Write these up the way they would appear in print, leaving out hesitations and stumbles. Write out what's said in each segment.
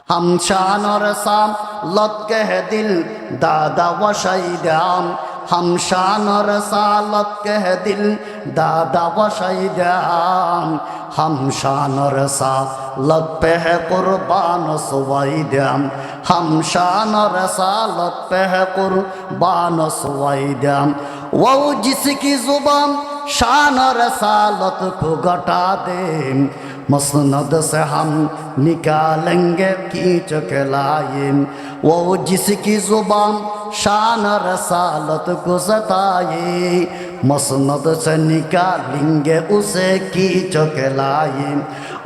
हम शान और सालत कह दिल दादा व शहीदाम, हम शान और सालत कह दिल दादा व शहीदाम, हम शान और सालत पे है कुर्बान सुवैदाम, हम शान और सालत पे है कुर्बान सुवैदाम। वो जिसकी जुबान शान और सालत को घटा दे, मसनद से हम निकालेंगे खींच के लाए। वो जिसकी जुबान शान रसालत को सताए, मसनद से निकालेंगे उसे खींच के लाए।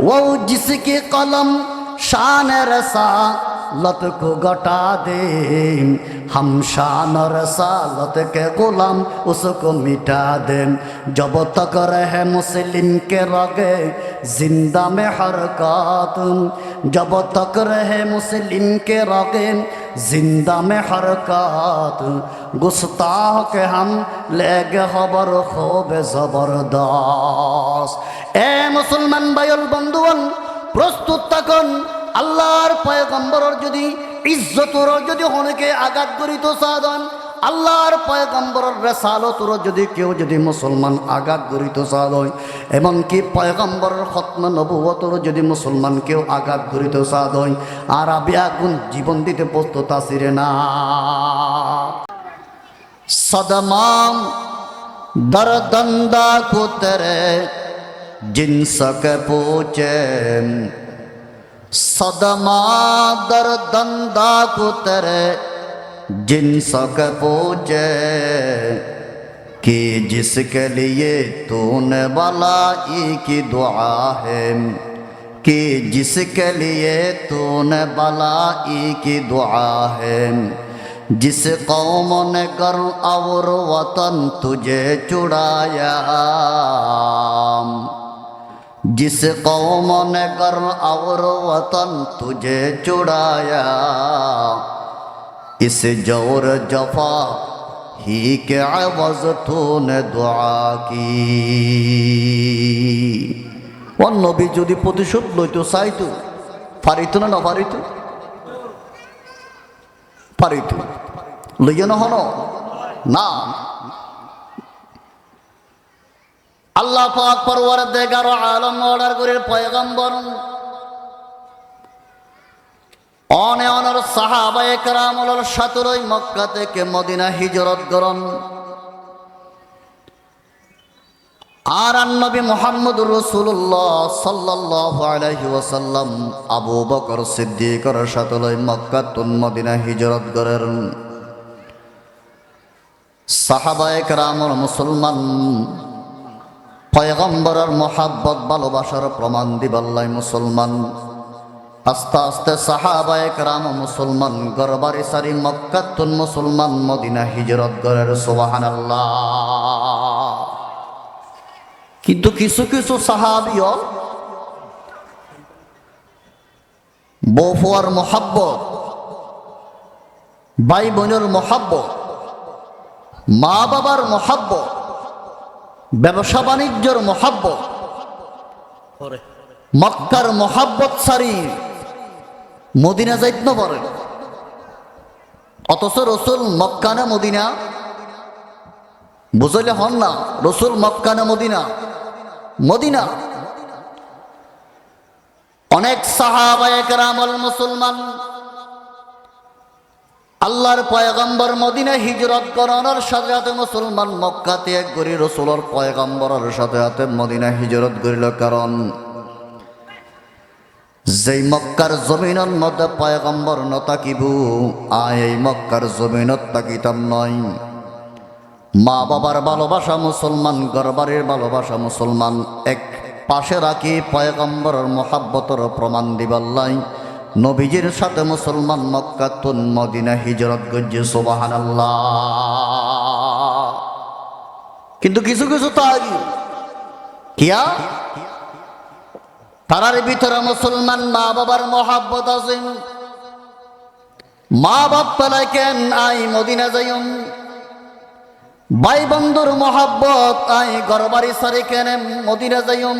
वो जिसकी कलम शान रसालत को घटा दे, हम शान रसालत के गुलाम उसको मिटा दे। जब तक रहे मुस्लिम के रगे जिंदा में हरकत, जब तक रहे मुस्लिम के रगे जिंदा में हरकत, गुस्ताह के हम लेगे खबर खूब जबरदस्त। ए मुसलमान भाइयों बंधुगण, প্রস্তুত থাকুন। আল্লাহর পয়গম্বরের যদি ইজ্জতর যদি অনেকে আঘাত করিত সাধন, আল্লাহর পয়গম্বরের রেসালতর যদি কেউ যদি মুসলমান আঘাত করিত সাধন, এমনকি পয়গম্বরের খতম নবুয়তর যদি মুসলমান কেউ আঘাত করিত সাধন, আর আবি আগুন জীবন দিতে প্রস্তুত আছিরে না। সদমাম দরদন্দা কো তেরে जिनसक पूछे, सदमा दर्दंदा को तेरे जिनसक पूछे, कि जिसके लिए तूने बलाई की दुआ है, कि जिसके लिए तूने बलाई की दुआ है, जिस कौम ने कर और वतन तुझे चुराया, जिस कौम ने कर और वतन तुझे चुराया, इस जोर जफा ही के अवज़ तूने दुआ की। ও নবী যদি প্রতিশোধ লইতো চাইতো, পারিত না পারিত? পারিত। লইয়া না হন না। আল্লাহ পাক পরওয়ারদিগার আলম অর্ডার করে পয়গম্বর অনেক সাহাবায়ে কেরামের সাথে মক্কা থেকে মদিনা হিজরত করেন। আর নবী মুহাম্মদুর রাসূলুল্লাহ সাল্লাল্লাহু আলাইহি ওয়াসাল্লাম আবু বকর সিদ্দিকের সাথে মক্কা তুন মদিনা হিজরত করেন। সাহাবায়ে কেরামের মুসলমান পয়গম্বরের মহাব্বত ভালোবাসার প্রমাণ দিবাল্লাই মুসলমান আস্তে আস্তে সাহাবায়ে কেরাম মুসলমান গরবারি সারি মক্কা তুন মুসলমান মদিনা হিজরত করেন। সুবহানাল্লাহ। কিন্তু কিছু কিছু সাহাবিও বউফুয়ার মহাব্বত, ভাই বোনের মহাব্বত, মা বাবার মহাব্বত, ব্যবসা বাণিজ্যের মহাব্বত, মক্কার মহাব্বত সারি মদিনা যাইত না পারে। অথচ রসুল মক্কা না মদিনা বুঝলে হন না। রসুল মক্কা না মদিনা? মদিনা। অনেক সাহাবায়ে কেরামল মুসলমান আল্লাহর পয়গম্বর মদিনা হিজরত করানোর সাথে সাথে মুসলমান মক্কা ত্যাগ করি রসুলের পয়গম্বরের সাথে সাথে মদিনা হিজরত করিল। কারণ যেই মক্কার জমিনের মধ্যে পয়গম্বর নতাকিবু, এই মক্কার জমিনত তাকিতাম নয়। মা বাবার ভালোবাসা মুসলমান, ঘরবাড়ির ভালোবাসা মুসলমান এক পাশে রাখি পয়গম্বরের মহাব্বতর প্রমাণ দিবাল্লাই নবীজির সাথে মুসলমান মক্কা তুন মদিনা হিজরত করছে। সুবহানাল্লাহ। কিন্তু কিছু কিছু তাগি কিয়া তারার ভিতরে মুসলমান মা বাবার মহাব্বত আছে। মা বাপ পেলাই কেন আই মদিনা যাইম, ভাই বন্ধুর মহাব্বত আই ঘরবাড়ি সারি কেন মদিনা যাইম।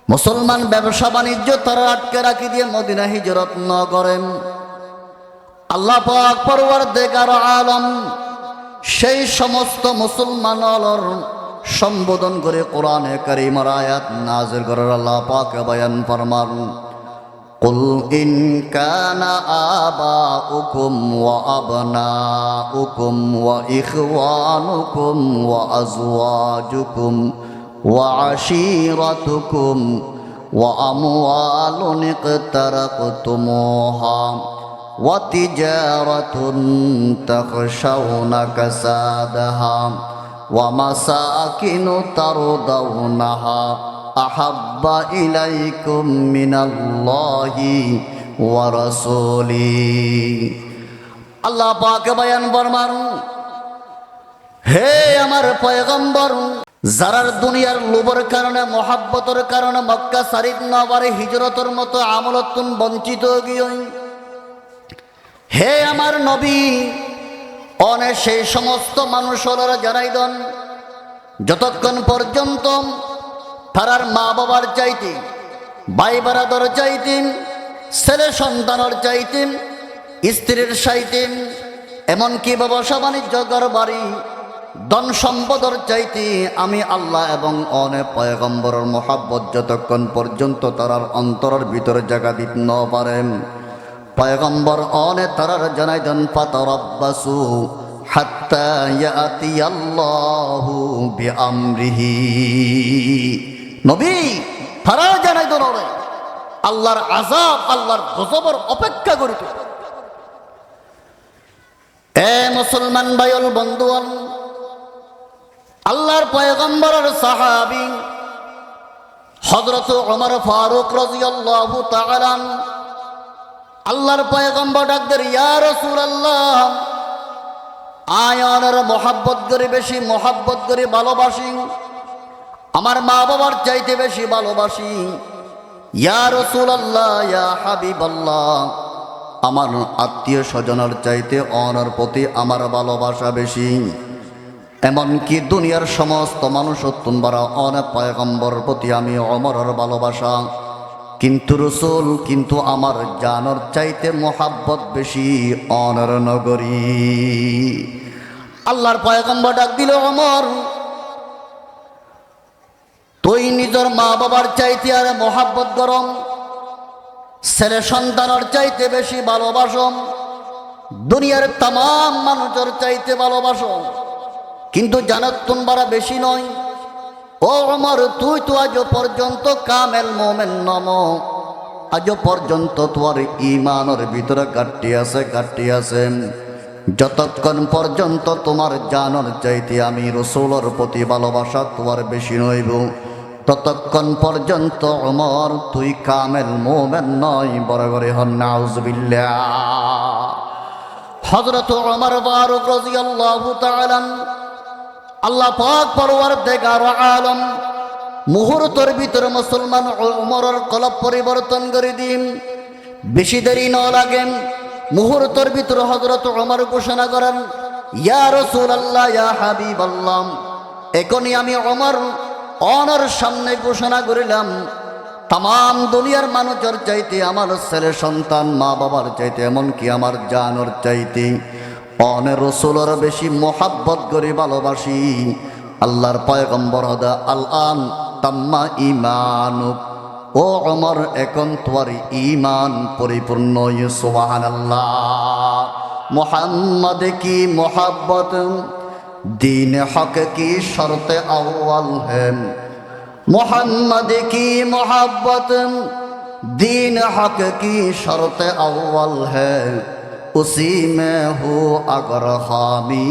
মুসলমান ব্যবসা বাণিজ্য তারা আটকে রাখি দিয়ে মদিনা হিজরত ন করেন। আল্লাহ পাক পরওয়ারদিগার আলম সেই সমস্ত মুসলমানর সম্বোধন করে কোরআনে কারীমের আয়াত নাযিল করার আল্লাহ পাক বয়ান ফরমান, কুল ইন কানা আবাউকুম ওয়া আবনাউকুম ওয়া ইখওয়ানুকুম ওয়া আজওয়াজুকুম ওয়া আশীরাতুকুম ওয়া আমওয়ালুন ইকতারাকতুমুহা ওয়া তিজারাতুন তাখশাউনা কাসাদাহা ওয়া মাসাকিনু তারদাউনাহা আহাব্বা ইলাইকুম মিনাল্লাহি ওয়া রাসূলিহি। আল্লাহ পাক বয়ান ফরমান, হে আমার পয়গম্বর, যারা দুনিয়ার লোভের কারণে মহাব্বতের কারণে মক্কা শরীফ নবারে হিজরতের মতো আমলতুন বঞ্চিত গিয়ে, হে আমার নবী, অনে সেই সমস্ত মানুষরা জানাই দেন যতক্ষণ পর্যন্ত তারার মা বাবার চাইতে, ভাই বারাদর চাইতেন, ছেলে সন্তানের চাইতেন, স্ত্রীর চাইতেন, এমনকি ব্যবসা বাণিজ্য বাড়ি ধন সম্পদর চাইতে আমি আল্লাহ এবং অনে পয়গম্বরের মহাব্বত যতক্ষণ পর্যন্ত তারার অন্তরের ভিতরে জায়গা দিতে ন পারেন, পয়গম্বর অনে তারার জানাই দেন ফাতারাব্বাসু হাত্তা ইয়াতিয়াল্লাহু বিআমরিহি। নবী তারা জানাই দেন আল্লাহর আযাব, আল্লাহর গজবের অপেক্ষা করিত। এ মুসলমান ভাইল বন্ধুগণ, আল্লাহর পয়গম্বরের সাহাবী হযরত ওমর ফারুক রাদিয়াল্লাহু তাআলা আল্লাহর পয়গম্বর ডাকদের, ইয়া রাসূলুল্লাহ, আয়ানের মহাব্বত করে বেশি মহাব্বত করে ভালোবাসি, আমার মা বাবার চাইতে বেশি ভালোবাসি। ইয়া রাসূলুল্লাহ, ইয়া হাবিবাল্লাহ, আমার আত্মীয় স্বজনের চাইতে অনার প্রতি আমার ভালোবাসা বেশি। এমনকি দুনিয়ার সমস্ত মানুষ তোমরা অনেক পয়গম্বরের প্রতি আমি ওমরের ভালোবাসা, কিন্তু রসুল কিন্তু আমার জানর চাইতে মোহাব্বত বেশি অনর নগরী। আল্লাহর পয়গম্বর ডাক দিল, ওমর, তুই নিজের মা বাবার চাইতে আর মোহাব্বত গরম, ছেলে সন্তানের চাইতে বেশি ভালোবাসম, দুনিয়ার তাম মানুষের চাইতে ভালোবাসো, কিন্তু জানাত তোমরা বেশি নয়। ও ওমর, তুই তো আজও পর্যন্ত কামেল মোমেন নম, আজও পর্যন্ত তোমার ইমানের ভিতরে ঘাটতি আছে। যতক্ষণ পর্যন্ত তোমার জানর চাইতে আমি রসুলের প্রতি ভালোবাসা তোমার বেশি নইব, ততক্ষণ পর্যন্ত ওমর তুই কামেল মোমেন নয়। বড় করে হন নাউজুবিল্লাহ। হযরত ওমর ফারুক রাদিয়াল্লাহু তাআলা আল্লাহ পাক পরওয়ারদিগার আলম মুহূর্তের ভিতরে মুসলমান ওমরের কলব পরিবর্তন করে দিন। বেশি দেরি ন লাগে, মুহূর্তের ভিতরে হযরত ওমর ঘোষণা করেন, ইয়া রাসূলুল্লাহ, ইয়া হাবিবাল্লাহ, এখনই আমি ওমর অনর সামনে ঘোষণা করিলাম, তাম দুনিয়ার মানুষের চাইতে আমার ছেলে সন্তান মা বাবার চাইতে এমনকি আমার জানর চাইতে অনে রসুলের বেশি মোহাব্বত করে ভালোবাসি। আল্লাহর পয়গম্বর হদা আল-আন তাম্মা ঈমানুক, ও ওমর এখন তোমার ঈমান পরিপূর্ণ। সুবহানাল্লাহ। মুহাম্মদ কি মোহাব্বত दीन हक की शर्त अव्वल है, मोहम्मद की मोहब्बत दीन हक की शर्त अव्वल है, उसी में हो अगर हामी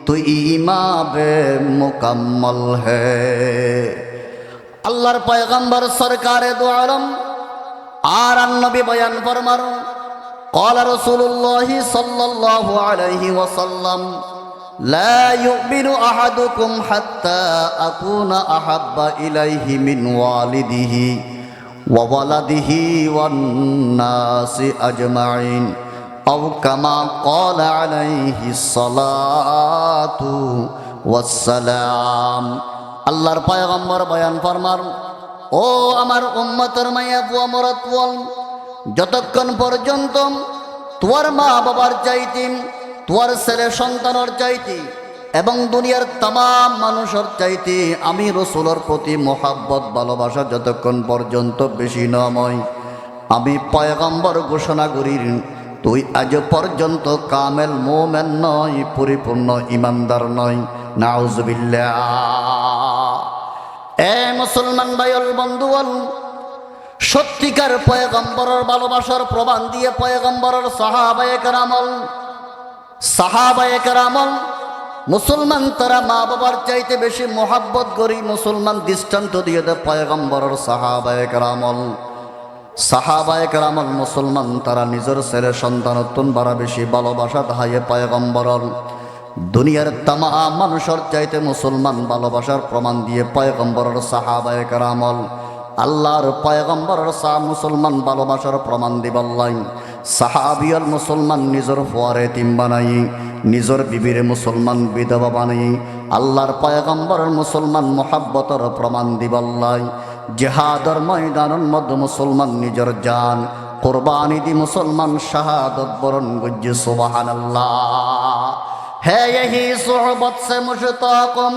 तो ईमान बे मुकम्मल है। अल्लाहर पैगंबर सरकार दो आलम आर नबी बयान फरमान, قال رسول الله صلى الله عليه وسلم, لا يؤمن أحدكم حتى أكون أحب إليه من والده وولده والناس أجمعين أو كما قال عليه الصلاة والسلام। আল্লাহর পয়গম্বর বয়ান ফরমান, ও আমার উম্মতের মায়া বুয়া মরত বল, যতক্ষণ পর্যন্ত তোর মা বাবার চাইতে, তোর ছেলে সন্তানের চাইতে এবং দুনিয়ার তাম মানুষের চাইতে আমি রসুলের প্রতি মোহাব্বত ভালোবাসা যতক্ষণ পর্যন্ত বেশি নয়, আমি পয়গম্বর ঘোষণা করি তুই আজ পর্যন্ত কামেল মোমেন নয়, পরিপূর্ণ ইমানদার নয়। নাউজুবিল্লাহ। এ মুসলমান ভাইল বন্ধুগণ, সত্যিকার পয়গম্বরের ভালোবাসার প্রমাণ দিয়ে পয়গম্বরের সাহাবায়ে কেরামল মুসলমান তারা মা বাবার চাইতে বেশি মোহাব্বত করি, মুসলমান দৃষ্টান্ত দিয়ে দেয় পয়গম্বরের সাহাবায়ে কেরামল মুসলমান তারা নিজের ছেলে সন্তানত্বন বাড়া বেশি ভালোবাসা ধায়ে পয়গম্বরের দুনিয়ার তামাম মানুষের চাইতে মুসলমান ভালোবাসার প্রমাণ দিয়ে পয়গম্বরের সাহাবায়ে কেরামল আল্লাহর পয়গম্বরের মুসলমান ভালোবাসার প্রমাণ দিবাল্লাই সাহাবিয়াল মুসলমান নিজের ফুয়ারে তিম বানাই, নিজের বিবিরে মুসলমান বিধবা বানাই আল্লাহর পয়গম্বরের মুসলমান মোহাব্বতের প্রমাণ দিবাল্লাই জিহাদর ময়দানের মধ্যে মুসলমান নিজের জান কুরবানি দি মুসলমান শাহাদত বরণ গুজ্জে সুবহানাল্লাহ। है यही सोहबत से मुश्ताक़म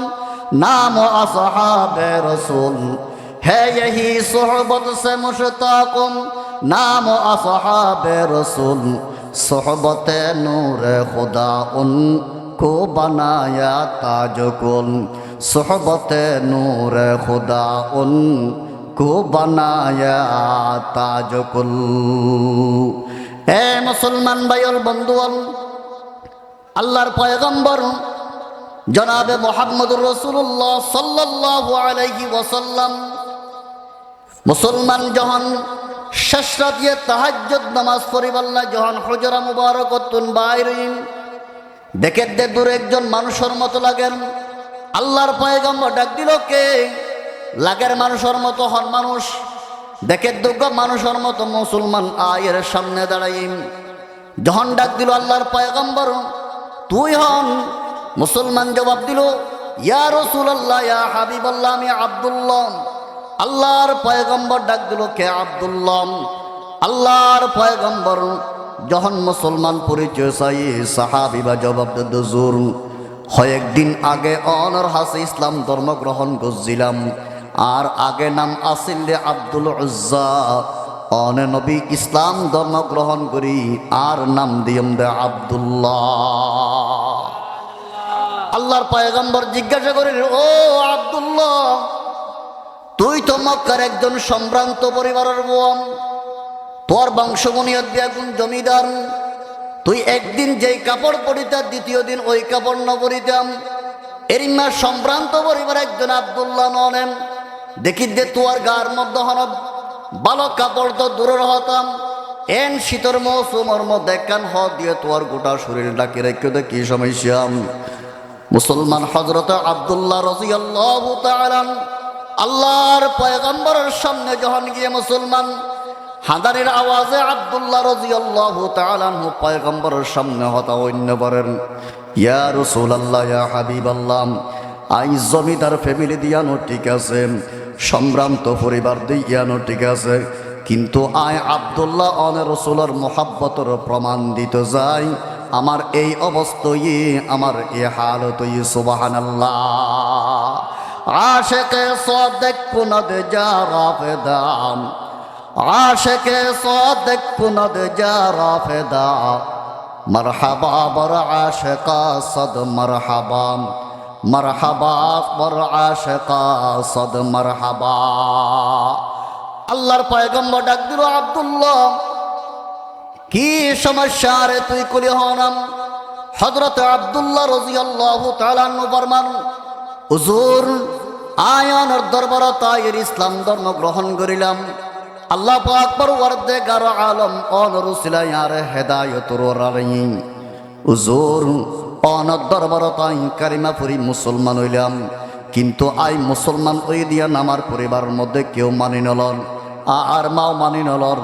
नाम असहाबे रसूल, है यही सोहबत से मुश्ताक़म नाम असहाबे रसूल, सोहबत नूर खुदा उनको बनाया ताजुकुल, सोहबत नूर खुदा उनको बनाया ताजुकुल। ए मुसलमान भाइयों बंधुओं, আল্লাহর পয়গম্বর জনাবে মুহাম্মদুর রাসূলুল্লাহ সাল্লাল্লাহু আলাইহি ওয়াসাল্লাম মুসলমান যখন শেষ রাতে তাহাজ্জুদ নামাজ পড়িবাল্লা যখন হুজরা মুবারাকাতুন বাইরিন দেখে দূরে একজন মানুষের মতো লাগেন, আল্লাহর পয়গম্বর ডাক দিল কে? লাগের মানুষের মতো হন মানুষ, দেখে দুর্গ মানুষের মতো মুসলমান আয়ের সামনে দাঁড়াই যখন ডাক দিল আল্লাহর পয়গম্বর তুই হন? মুসলমান জবাব দিল ইয়া রাসূলুল্লাহ ইয়া হাবিবাল্লাহ আমি আব্দুল্লাহ। আল্লাহর পয়গম্বর ডাক দিল কে আব্দুল্লাহ? আল্লাহর পয়গম্বর যখন মুসলমান পরিচয় চাই সাহাবীরা জবাব দিল হুজুর কয়েকদিন আগে অনর হাসে ইসলাম ধর্ম গ্রহণ করছিলাম, আর আগে নাম আসিল আব্দুল উজ্জা, অনে নবী ইসলাম ধর্ম গ্রহণ করি আর নাম দিয়ম দে আব্দুল্লাহ। আল্লাহর পয়গম্বর জিজ্ঞাসা করেন ও আব্দুল্লাহ, তুই তো মক্কার একজন সম্ভ্রান্ত পরিবারের বোন, তোর বংশবনিয়ত বেগুন জমিদার, তুই একদিন যেই কাপড় পরিতা দ্বিতীয় দিন ওই কাপড় ন পরিতাম, এরিমা সম্ভ্রান্ত পরিবার একজন আব্দুল্লাহ ননেন, দেখি দে তোর গার মধ্যে হন ভালো কাপড় তো দূরের হতাম, এন শীতের মৌসুমের মধ্যে কান হ দিয়ে তোর গোটা শরীর ডাকি রেখে দে কি সমস্যা? মুসলমান হযরত আব্দুল্লাহ রাদিয়াল্লাহু তাআলা আল্লাহর পয়গম্বরের সামনে যখন গিয়ে মুসলমান হাদারের আওয়াজে আব্দুল্লাহ রাদিয়াল্লাহু তাআলা পয়গম্বরের সামনে হতা অন্য বলেন ইয়া রাসূলুল্লাহ ইয়া হাবিবাল্লাহ, আই জমিদার ফ্যামিলি দিয়ানো ঠিক আছে, সম্ভ্রান্ত পরিবার দিয়ানো ঠিক আছে, কিন্তু আয় আব্দুল্লাহ অনে রসুলের মোহাব্বতের প্রমাণ দিতে যাই আমার এই অবস্থায় আমার এ হালতই সুবহানাল্লাহ। আশিকে সাদিক কুনদ যারা ফেদাম, আশিকে সাদিক কুনদ যারা ফেদা, মারহাবা বর আশিকা সদ মারহাবা, মারহাবা বর আশিকা সদ মারহাবা। আল্লাহর পয়গম্বর ডাক দিল আব্দুল্লাহ কি সমস্যা রে তুই কলি হনাম? হযরত আব্দুল্লাহ রাদিয়াল্লাহু তাআলা আনহু ফরমান হুজুর আয়ানের দরবার তায়ের ইসলাম ধর্ম গ্রহণ করিলাম, আল্লাহ পাক পরওয়ারদিগার আলম অনরুসিলা ইয়ার হেদায়েতর রাই হুজুর অনর দরবার তাই কারিমা পড়ি মুসলমান হইলাম, কিন্তু আই মুসলমান ওই দিয়া আমার পরিবারের মধ্যে কেউ মানি নলন, আর মাও মানি নলন,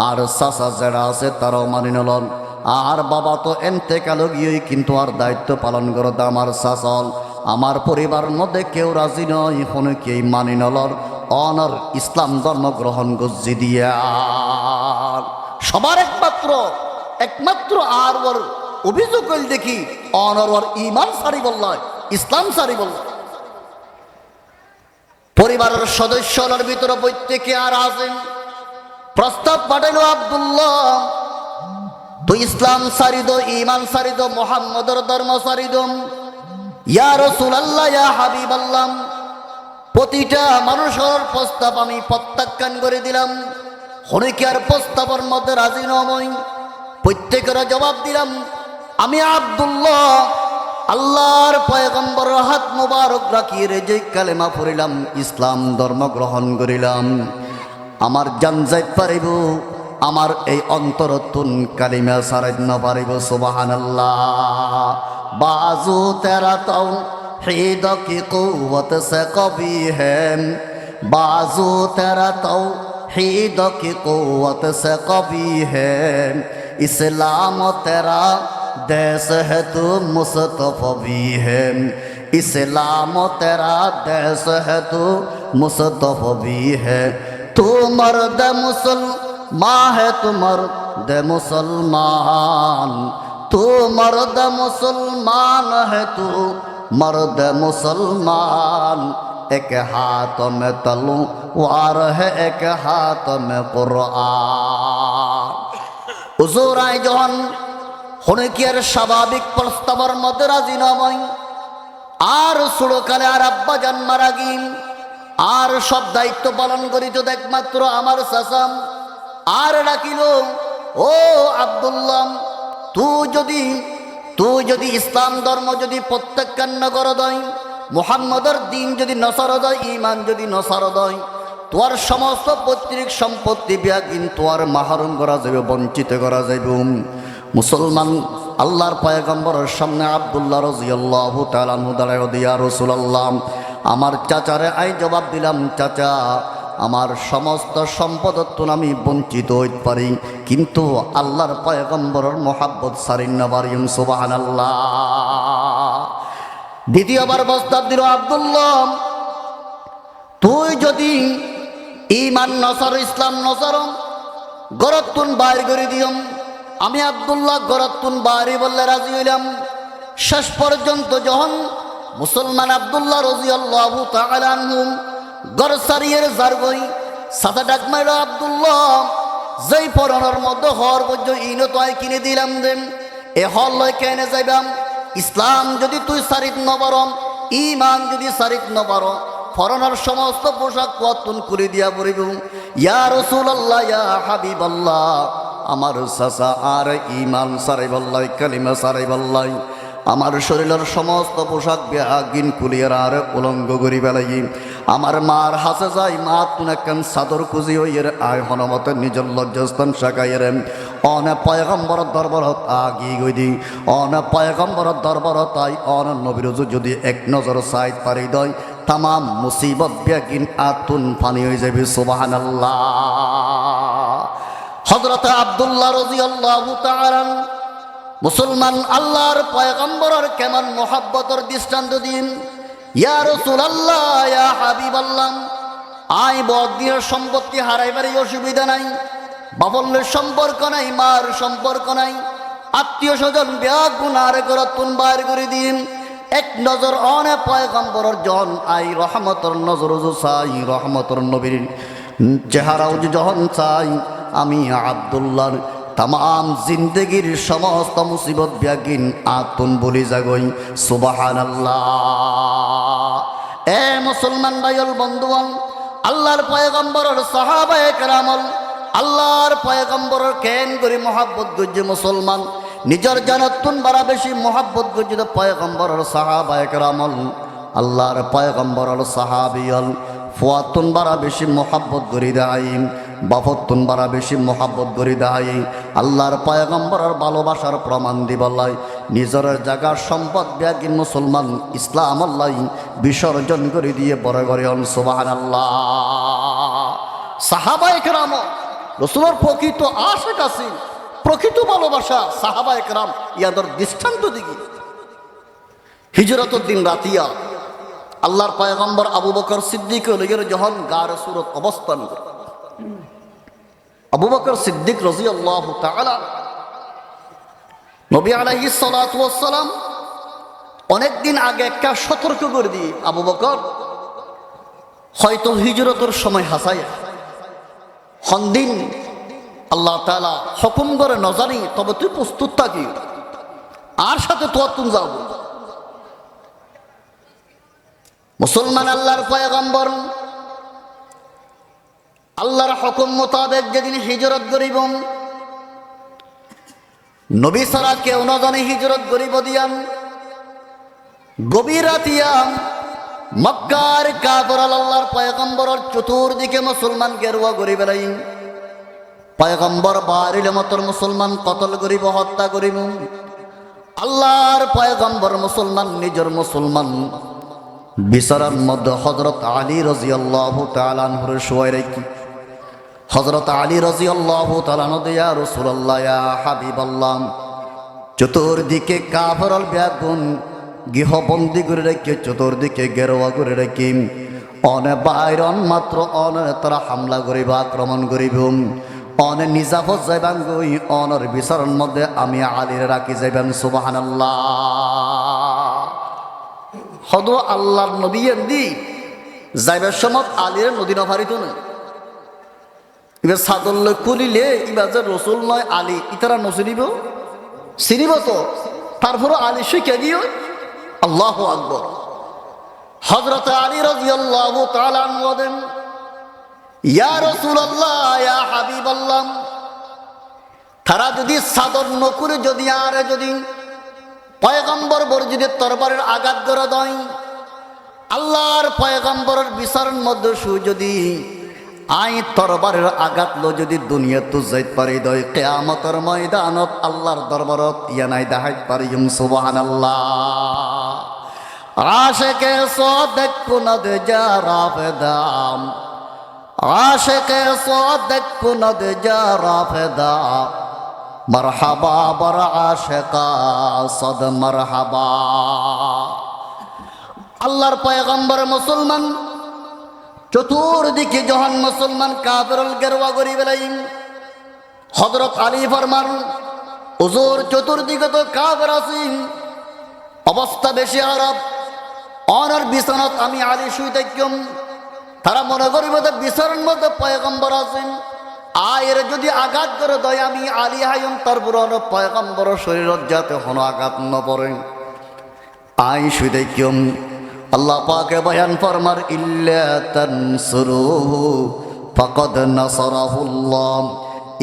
আর চাচা যারা আছে তারাও মানি নলন, আর বাবা তো এন্তেকাল গিয়ে কিন্তু আর দায়িত্ব পালন করতে আমার চাচল, আমার পরিবারের মধ্যে কেউ রাজি নয়, কোনো কেউ মানি নলন, অনর ইসলাম ধর্ম গ্রহণ গজ্জি দিয়া সবার একমাত্র আর ওর অভিযোগ হইল দেখি অনর ওর ইমান সারি বললায় ইসলাম সারি বলল পরিবারের সদস্যর ভিতরে প্রত্যেকে আর আছেন প্রস্তাব পাঠাইল আব্দুল্লাহ তুই ইসলাম সারি দো ইমান সারি দো মুহাম্মদের ধর্ম সারি দো ইয়া রাসূলুল্লাহ ইয়া হাবিবাল্লাহ প্রতিটা মানুষের প্রস্তাব আমি প্রত্যাখ্যান করে দিলাম অনেকে আর প্রস্তাবের মধ্যে রাজি নয় প্রত্যেকের জবাব দিলাম আমি আব্দুল্লাহ আল্লাহর পয়গম্বর হাত মুবারক রাখিয়ে যে কালেমা পড়িলাম ইসলাম ধর্ম গ্রহণ করিলাম আমার জান যাইত পারিব আমার এই অন্তরতুন কালিমা সারাইত না পারিব সুবহানাল্লাহ बाजू तेरा तौहीद की कुव्वत से कभी है बाजू तेरा तौहीद की कुव्वत से कभी है इस्लाम तेरा देश है तू मुस्तफा भी है इस्लाम तेरा देश है तू मुस्तफा भी है तू मर्द मुसलमान है तू मर्द मुसलमान तू मर्द मुसलमान है तू मर्द मुसलमान एक हाथ में तलवार है एक हाथ में कुरान হুজুর আই যখন হনিকের স্বাভাবিক প্রস্তাবের মধ্যে রাজি নয় আর ছোটকালে আর আব্বা জান মারা গিন আর সব দায়িত্ব পালন করিত একমাত্র আমার চাচাম আর ডাকিল ও আব্দুল্লাহ তুই যদি ইসলাম ধর্ম যদি প্রত্যাখ্যান না কর দয় মুহাম্মদের দিন যদি নসর দয় ইমান যদি নসর দয় তোর সমস্ত পৈতৃক সম্পত্তি বিয়াকিন তোর মাহরুম করা যাবে বঞ্চিত করা যাবে মুসলমান আল্লাহর পয়গম্বরের সামনে আব্দুল্লাহ রাদিয়াল্লাহু তাআলা আনহু দাঁড়ায় ইয়া রাসূলুল্লাহ আমার চাচারে আই জবাব দিলাম চাচা আমার সমস্ত সম্পদত্ব আমি বঞ্চিত হইতে পারি কিন্তু আল্লাহর পয়গম্বরের মহাব্বত সারিন না পারিম সুবহানাল্লাহ দ্বিতীয়বার প্রস্তাব দিল আব্দুল্লাহ তুই যদি ইমান নসর ইসলাম নসর গরতুন বাইর করে দিও আমি আব্দুল্লাহ গরতুন বাইরে বললে রাজি হইলাম শেষ পর্যন্ত যখন মুসলমান আব্দুল্লাহ রাদিয়াল্লাহু তাআলা আনহু গরসারিয়ের জারগই সাদা ডাক মাইল আব্দুল্লাহ যেই পরনের মধ্যে হর বজ্য ইনো তো কিনে দিলাম দেন এ হল লয় কেনে যাইবাম ইসলাম যদি তুই সারিত নবরম ইমান যদি সারিত নবর ফরনের সমস্ত পোশাক পতন করে দিয়া পড়িব ইয়া রাসূলুল্লাহ ইয়া হাবিবাল্লাহ আমার চাচা আর ইমান সারাইবাল্লাহ কালিমা সারাইবাল্লাহ আমার শরীরের সমস্ত পোশাক বেআগিন কুলিয়ার আর উলঙ্গ করি বেলাই আমার মার হাসে যাই মা তুন একখান চাদর খুঁজি হইয়ের আয় হনমতে নিজের লজ্জাস্থান শাখাইয়ের অনে পয়গম্বর দরবারত আগি গই দি অনে পয়গম্বর দরবারত আই অন নবীর যদি এক নজর সাইড পারি দয় তামাম মুসিবত বেআগিন আতুন ফানি হয়ে যাবে সুবহানাল্লাহ হযরত আব্দুল্লাহ রাদিয়াল্লাহু তাআলা মুসলমান আল্লাহর পয়গম্বরের কেমন মোহাব্বতের দৃষ্টান্ত দিন ইয়া রাসূলুল্লাহ ইয়া হাবিবাল্লাহ আই বদির সম্পত্তি হারাইবারই অসুবিধা নাই বাবলের সম্পর্ক নাই মার সম্পর্ক নাই আত্মীয় স্বজন ব্যাগ গুনার করতুন বাইর করে দিন এক নজর অনে পয়গম্বরের জন আই রহমতর নজর চাই রহমতর নবীর চেহারাও যখন চাই আমি আব্দুল্লাহর तमाम जिंदगीर समस्त मुसीबत ब्यागिन आतुन बोली जागई सुबहानाल्लाह ए मुसलमान भाइयों बंधुगण अल्लाहर पयगम्बरर साहाबाए केरामल अल्लाहर पयगम्बरर केन करी मोहब्बत गज्जे मुसलमान निजर जानतुन बड़ा बेशी मोहब्बत गज्जे पयगम्बरर साहाबाए केरामल अल्लाहर पयगम्बरर साहाबियल ফুয়াতুন বারা বেশি মোহাব্বত করি দেয় বাফতুন বারা বেশি মোহাব্বত করি দেয় আল্লাহর পয়গম্বরের ভালোবাসার প্রমাণ দিবলাই নিজের জায়গার সম্পদ ব্যাগিন মুসলমান ইসলাম আল্লাহ বিসর্জন করে দিয়ে বড় করে সুবহানাল্লাহ সাহাবায়ে কেরাম রাসূলের প্রকৃত আশিক আছেন প্রকৃত ভালোবাসা সাহাবায়ে কেরাম ইয়াদের দৃষ্টান্ত দিগি হিজরতের দিন রাতিয়া আল্লাহর পয়গম্বর আবু বকর সিদ্দিক যখন গারে সুরত অবস্থান করে, আবু বকর সিদ্দিক রাদিয়াল্লাহু তাআলা নবী আলাইহিস সালাতু ওয়াস সালাম অনেকদিন আগে একটা সতর্ক করে দিয়ে, আবু বকর হয়তো হিজরতের সময় হাসায় হন্দিন আল্লাহ তাআলা হুকুম করে ন জানি, তবে তুই প্রস্তুত থাকি, আর সাথে তো তুমি যাও। মুসলমান আল্লাহর পয়গম্বর আল্লাহর হুকুম মোতাবেক যেদিন হিজরত করিব, নবী ছাড়া কেউ না জানে হিজরত করিব দিয়াম, গভীর রাতিয়াম মক্কার কাফের আল্লাহর পয়গম্বরের চতুর্দিকে মুসলমান গেরুয়া করি বেলাই, পয়গম্বর বাড়িলে মতর মুসলমান কতল করিব, হত্যা করিব। আল্লাহর পয়গম্বর মুসলমান নিজের মুসলমান বিছানার মধ্যে হযরত আলী রাদিয়াল্লাহু তাআলা আনহুর শুয়াই রাখি, হযরত আলী রাদিয়াল্লাহু তাআলা আনহু ইয়া রাসূলুল্লাহ ইয়া হাবিবাল্লাহ, চতুর্দিকে কাফেরল ব্যাগুন গৃহবন্দী করে রেখে চতুর্দিকে গেরুয়া করে রেখে অনে বাইরন মাত্র অনে তারা হামলা করিব, আক্রমণ করিব, অনে নিজাফত যাইবান গই, অনর বিচারণ মধ্যে আমি আলীর রাখি যাইবেন। সুবহানাল্লাহ। হদ আল্লাহর নবী এন্দি যাইবার সময় আলীর নদী নভারিত না, এবার সাদল খুলিলে এবার যে রসুল নয় আলী ইতারা নচিনিব, চিনিব তো, তারপরে আলী শিখে দিও। আল্লাহু আকবার। হযরত আলী রাদিয়াল্লাহু তাআলা আনহু বলেন, ইয়া রাসূলুল্লাহ ইয়া হাবিবাল্লাহ, তারা যদি সাদর নকুরে যদি আর যদি পয়গম্বর বর্জিদের তরবারের আঘাত করে দেয়, আল্লাহর পয়গম্বরের বিচারের মধ্যে যদি আই তরবারের আঘাত লো যদি দুনিয়া তো যাইত পারি দয়, কিয়ামতের ময়দানত আল্লাহর দরবারত ইয়ানাই দেখাইত পারিম। সুবহানাল্লাহ। আশিকে সাদেক কুনদ জারাফদাম, আশিকে সাদেক কুনদ জারাফদাম, মারহাবা বর আশিকা সদ মারহাবা। আল্লাহর পয়গম্বর মুসলমান চতুর্দিকে যখন মুসলমান কাফেরল গেরুয়া করি বেলাই, হযরত আলী ফরমান, হুজুর চতুর্দিকে তো কাফের আছেন, অবস্থা বেশি খারাপ, অনর বিছানাত আমি আলী শুই থাকম, তারা মনে করিব বিছানার মধ্যে পয়গম্বর আছেন, আয়ের যদি আঘাত করে দয় আমি আলী হাইম, তারপর পয়গম্বর শরীরত যাতে কোনো আঘাত ন পড়ে, আই শুই থাকম। আল্লাহ পাকে বয়ান ফরমার, ইল্লা তানসুরুহু ফাকাদ নাসারাহুল্লাহ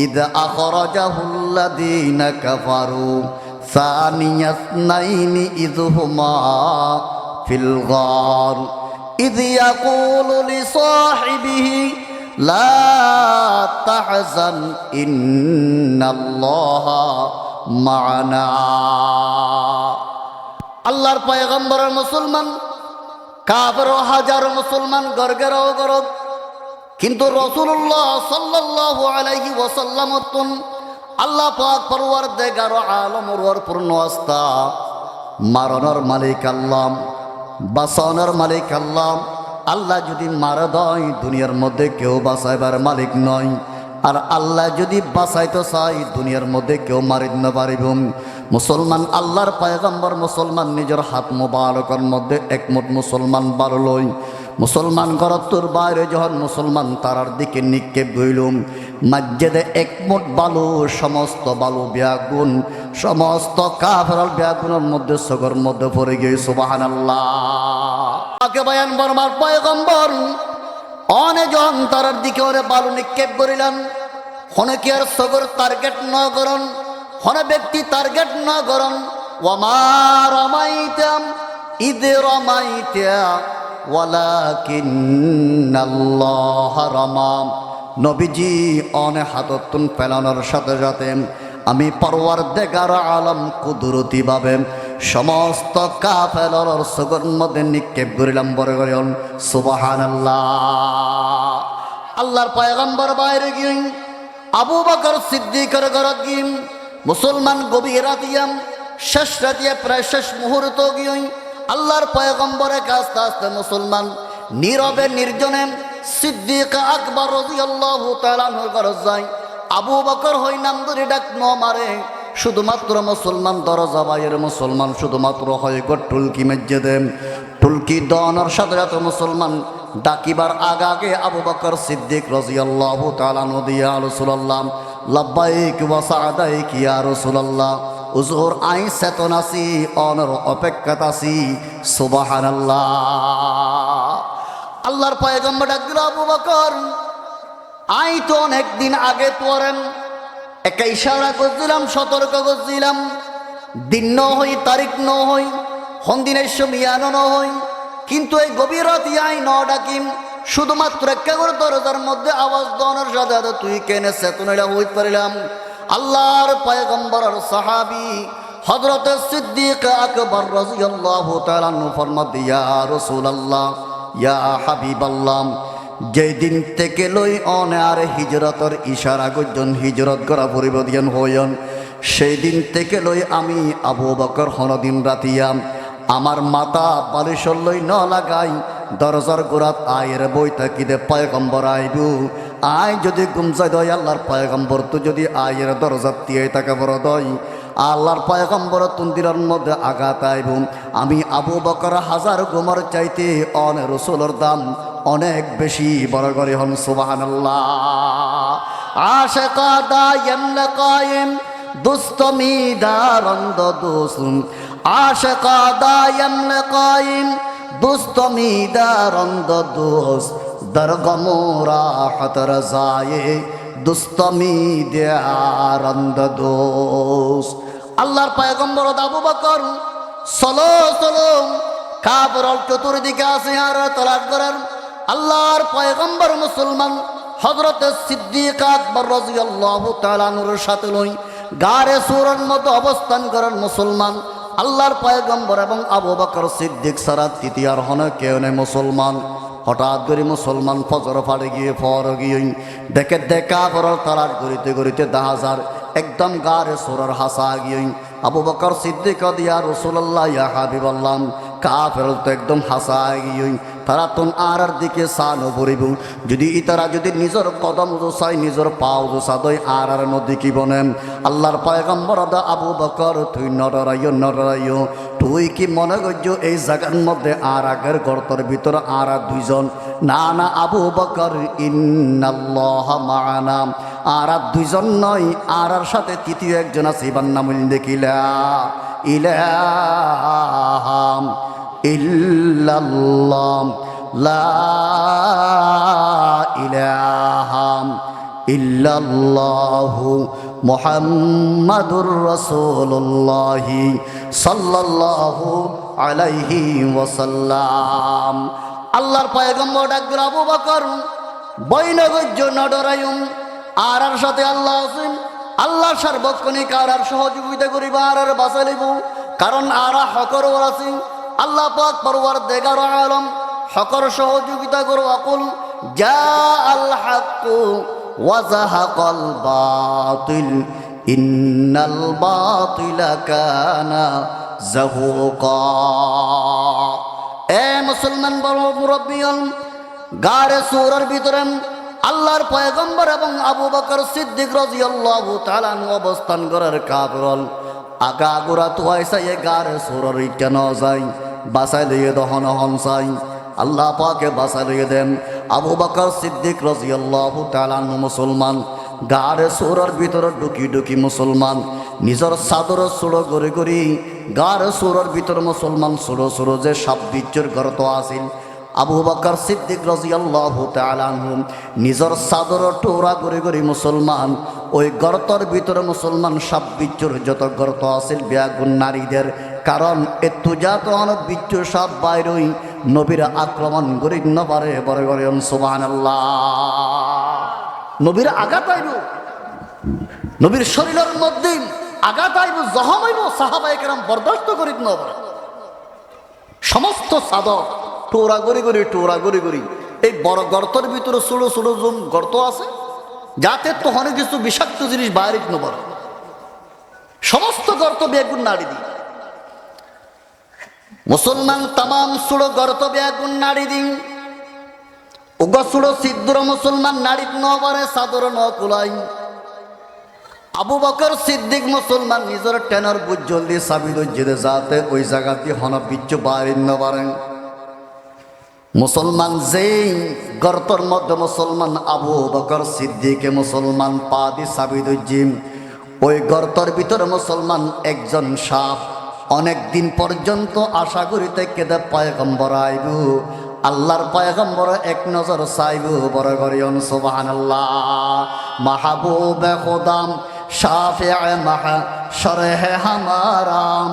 ইদ আখরাজাহুল্লাযীনা কাফারু সানিয়াসনাইনি ইয হুমা ফিল গার ইয ইয়াকুলু লিসাহিবিহি লা তাহজান ইন্নাল্লাহা মা'ানা। আল্লাহর পয়গম্বরের মুসলমান কাফের হাজার মুসলমান গরগেরাও গরব, কিন্তু রাসূলুল্লাহ সাল্লাল্লাহু আলাইহি ওয়াসাল্লাম আল্লাহ পাক পরওয়ারদিগার আলমের পূর্ণ আস্থা, মারণের মালিক আল্লাহ, বাঁচানোর মালিক আল্লাহ। আল্লাহ যদি মারা দেয় দুনিয়ার মধ্যে কেউ বাঁচাইবার মালিক নয়, আর আল্লাহ যদি বাঁচাইতে চাই দুনিয়ার মধ্যে কেউ মারিত না পারিব। মুসলমান আল্লাহর পয়গম্বর মুসলমান নিজের হাত মোবারকের মধ্যে একমত মুসলমান বারো লই, মুসলমান ঘরত্তর বাইরে যখন মুসলমান তারার দিকে নিক্ষেপ গইলুম, মসজিদে একমত বালু, সমস্ত বালু ব্যাগুন, সমস্ত কাফের ব্যাগুনের মধ্যে সগর মধ্যে পড়ে গিয়ে। সুবহানাল্লাহ। তাকে বয়ান বর্মার পয়গম্বর অনে যখন তারার দিকে ওরে বালু নিক্ষেপ করিলাম, হনে কি আর সগর টার্গেট ন করন, হনে ব্যক্তি টার্গেট ন করন। ওয়ামা রামাইতাম ইদ রামাইতা ওয়ালাকিন্নাল্লাহ রামা। নবীজি অনে হাততুন ফেলানোর সাথে সাথে আমি পরওয়ারদিগার আলম কুদরতি ভাবে সমস্ত কাফেরর সগর মধ্যে নিক্ষেপ করিলাম। বড় করিলাম সুবহানাল্লাহ। আল্লাহর পয়গম্বর বাইরে গিয়ে আবু বকর সিদ্দিকের ঘরত গিয়ে মুসলমান গভীর রাতিয়াম, শেষ রাতিয়া প্রায় শেষ মুহূর্ত গিয়ে আল্লাহর পয়গম্বরের কাছে আস্তে মুসলমান নীরবে নির্জনে সিদ্দিক আকবর রাদিয়াল্লাহু তাআলা আনহুর ঘরে যায়। আবু বকর হই নাম ধরে ডাক ন মারে, শুধুমাত্র মুসলমান দরজা বাইরের মুসলমান শুধুমাত্র হয় গো টুলকি মেজে দেন। টুলকি দনের সাথে সাথে মুসলমান ডাকিবার আগে আবু বকর সিদ্দিক রাদিয়াল্লাহু তাআলা আনহু দিয়া রাসূলুল্লাহ লাব্বাইক ওয়া সাদাইক ইয়া রাসূলুল্লাহ, হুজুর আই চেতন আছি, অনর অপেক্ষাত আছি। সুবহানাল্লাহ। আল্লাহর পয়গম্বর ডাক দিল, আবু বকর আই তো অনেক দিন আগে তোরেন একটা ইশারা করছিলাম, সতর্ক করছিলাম, দিন ন হই তারিখ ন হই হন্দিনের সমিয়ানো ন হই, কিন্তু এই গভীর রাতে আই ন ডাকিম শুধুমাত্র একটা করে দরজার মধ্যে আওয়াজ দনের সাথে সাথে তুই কেনে চেতনটা হইতে পারিলাম। আল্লাহর পয়গম্বরের সাহাবী হযরত সিদ্দিক আকবর রাদিয়াল্লাহু তাআলা আনহু ফরমাত, ইয়া রাসূলুল্লাহ ইয়া হাবিবাল্লাহ, যেই দিন থেকে লই অনে আর হিজরতের ইশারা গজন হিজরত করা পরিবর্তন হইন, সেই দিন থেকে লই আমি আবু বকর হনদিন রাতিয়াম আমার মাথা বালিশর লই ন লাগাই দরজার গোড়াত আয়ের বই থাকিদে পয়গম্বর আইবু। আয় যদি গুমসাই দয় আল্লাহর পয়গম্বর তো যদি আয়ের দরজাত দিয়ে তাকে বড় দয় আল্লাহর পয়গম্বর তুন্দিরার মধ্যে আঘাত আইব। আমি আবু বকর হাজার গুমর চাইতে অন রসুলের দাম অনেক বেশি বড় করে হন। সুবহানাল্লাহ। আশিকা দায়েম লাকায়েম দুস্তমি দারন্দ দুসুম, আশিকা দায়েম লাকায়েম দুস্তমি দারন্দ দুস, দরগমোরা হাতর জায়ে দুস্তমি দারন্দ দুস। আল্লাহর পয়গম্বর আবু বকর চলো চলো, কাফের চতুর্দিকে আছে আর তলাশ করার। আল্লাহর পয়গম্বর মুসলমান হযরত সিদ্দিক আকবর রাদিয়াল্লাহু তাআলা আনহুর সাথে লই গারে সূরার মতো অবস্থান করার মুসলমান। আল্লাহর পয়গম্বর এবং আবু বকর সিদ্দিক ছাড়া তৃতীয় হন কেউ নেই মুসলমান। হঠাৎ করে মুসলমান ফজর ফাড়ে গিয়ে ফর গিয়ে দেখে দেখা করার তালাশ করিতে করিতে দাহাজার একদম গারে সূরার হাসা গিয়ে আবু বকর সিদ্দিক দিয়া রাসূলুল্লাহ ইয়া হাবিবাল্লাহ, কাফের তো একদম হাসা গিয়ে তারা তুন আর দিকে সানো পড়িব, যদি ইতারা যদি নিজের কদম দোসাই নিজের পাও দোসা দই আর মধ্যে কি বনেন। আল্লাহর পয়গম্বর দা আবু বকর তুই নড়াইও তুই কি মনে করছ এই জায়গার মধ্যে আর আগের গর্তর ভিতর আর দুইজন? না না আবু বকর, ইন্নাল্লাহ মা'ানা, আর দুইজন নয় আর সাথে তৃতীয় একজন আছে, ইবার নাম দেখিলা ইলাহা ইল্লাল্লাহ লা ইলাহা ইল্লাল্লাহু মুহাম্মাদুর রাসূলুল্লাহ সাল্লাল্লাহু আলাইহি ওয়াসাল্লাম। আল্লাহর পয়গম্বর ডাকল, আবু বকর বৈনগজ্য নডরায়ুম, আর সাথে আল্লাহ আছেন, আল্লাহ সার্বক্ষণিক আর সহযোগিতা করিবা আর বাঁচালিব, কারণ আর হকর আছেন আল্লাহ পাক পরওয়ারদিগার আলম, হকর সহযোগিতা করো। আকুল জা আল হক ওয়া যাহাকাল বাতিল ইন্নাল বাতিলা কানা যাহুকা। এ মুসলমান বড় মুরব্বিয়ান, গারে সূরার ভিতরে আল্লাহর পয়গম্বর এবং আবু বকর সিদ্দিক রাদিয়াল্লাহু তাআলা অবস্থান করার কাফের আগা গোড়া তোয়াইসাই গারে সূরার কেন যায় বাসায় লইয়ে দহন হন চাই। আল্লাহ পাকে বাসায় লইয়ে দেন। আবু বকর সিদ্দিক রাদিয়াল্লাহু তাআলা মুসলমান গারে সূরার ভিতরে ঢুকি ঢুকি মুসলমান নিজের চাদর ছোড়ো করে করি গারে সূরার ভিতরে মুসলমান ছোড়ো ছোড়ো যে সাপ বিচ্ছুর গর্ত আছিল। আবু বকর সিদ্দিক রাদিয়াল্লাহু তাআলা নিজের চাদর টোরা করে করে মুসলমান ওই গর্তর ভিতরে মুসলমান সাপ বিচ্ছুর যত গর্ত আছিল বেয়াগুন নারীদের, কারণ এত জাত বিচ্ছু সাপ বাইরই নবীর আক্রমণ করি ন পারে বড় বড় সুবহানাল্লাহ। নবীর আঘাত আইব, নবীর শরীরের মধ্যে আঘাত আইব, জখম হইব, সাহাবায়ে কেরাম বরদাস্ত করিত ন পারে। সমস্ত চাদর টোরা গড়ি গড়ি এই বড় গর্তের ভিতরে ছোটো ছোটো জম গর্ত আছে, যাতে তো অনেক কিছু বিষাক্ত জিনিস বাইরে ন পারে। সমস্ত গর্ত বেগুন নাড়ি দিই মুসলমান তামাম সুড়ো গর্ত বেগুন নাড়ি দিন উগ সুড়ো সিদ্ধুর মুসলমান নাড়ি নবারে সাদর ন কুলাই আবু বকর সিদ্দিক মুসলমান নিজের টেনর বুজ্জল দিয়ে সাবিদ জেদে যাতে ওই জায়গা দিয়ে হন বিচ্ছু বাড়ি নবারেন মুসলমান যেই গর্তর মধ্যে মুসলমান আবু বকর সিদ্দিকে মুসলমান পা দি সাবিদ জিম ওই গর্তর ভিতরে মুসলমান একজন সাপ অনেক দিন পর্যন্ত আশা করিতে কেদে পয়গম্বর আইব আল্লাহর পয়গম্বর এক নজর চাইব বড় করিয়ন সুবহানাল্লাহ মাহবুবে খুদাম শাফি'ে মাহশরে হামারাম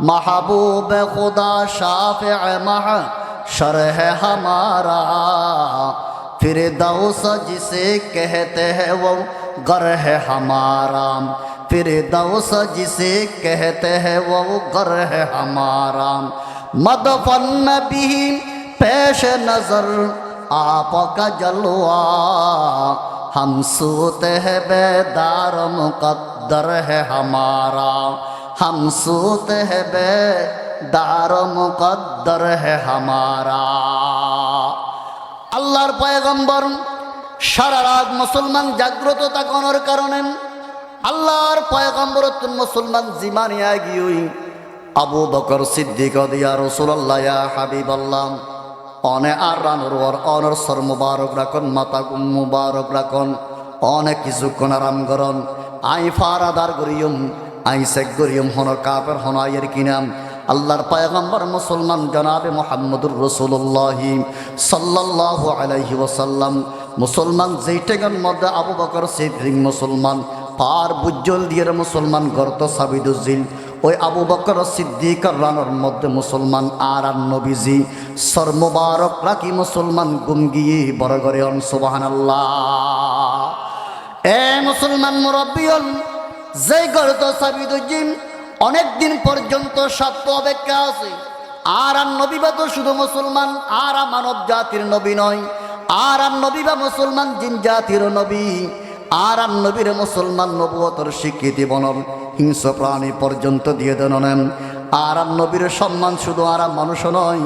মাহবুবে খুদা শাফি'ে মাহশরে হামারা फिरदौस जिसे कहते हैं वो घर है हमारा फिरदौस जिसे कहते हैं वो घर है हमारा मदफन भी पेश नजर आपका जलवा हम सोते हैं बेदार मुकद्दर है हमारा हम सोते हैं बेदार मुकद्दर है हमारा আল্লাহর পয়গম্বর সারা রাত মুসলমান জাগ্রত থাকার কারণে আল্লাহর পয়গম্বর মুসলমান জিমানিয়া গিয়ে আবু বকর সিদ্দিক দিয়া রাসূলুল্লাহ ইয়া হাবিবাল্লাহ অনে আর রানুর অনর সর মুবারক রাখুন মাতা গুম মুবারক রাখুন অনেক কিছুক্ষণ আরাম করুন আই ফারাদার গরিয়ম আই শেখ গরিয়ম হন কাপের হন আয়ের কিনাম আল্লাহর পয়গম্বর মুসলমান জনাবে মুহাম্মদুর রাসূলুল্লাহ সাল্লাল্লাহু আলাইহি ওয়াসাল্লাম মুসলমান যেইটার মধ্যে আবু বকর সিদ্দিক মুসলমান পার বুজ্জল দিয়ে মুসলমান গর্ত সাবিদুজিল ওই আবু বকর সিদ্দিক রানোর মধ্যে মুসলমান আর নবীজি সর মুবারক রাখি মুসলমান গুম গিয়ে বড় করে সুবহানাল্লাহ এ মুসলমান মুরব্বিয়ন যেই গর্ত সাবিদুজিল অনেক দিন পর্যন্ত সত্য অপেক্ষা আছে আর নবী বা তো শুধু মুসলমান আর মানব জাতির নবী নয় আর নবী বা মুসলমান জিন জাতির নবী আর নবীর মুসলমান নবুয়তর স্বীকৃতি বনল হিংস্র প্রাণী পর্যন্ত দিয়ে দেন আর নবীর সম্মান শুধু আর মানুষ নয়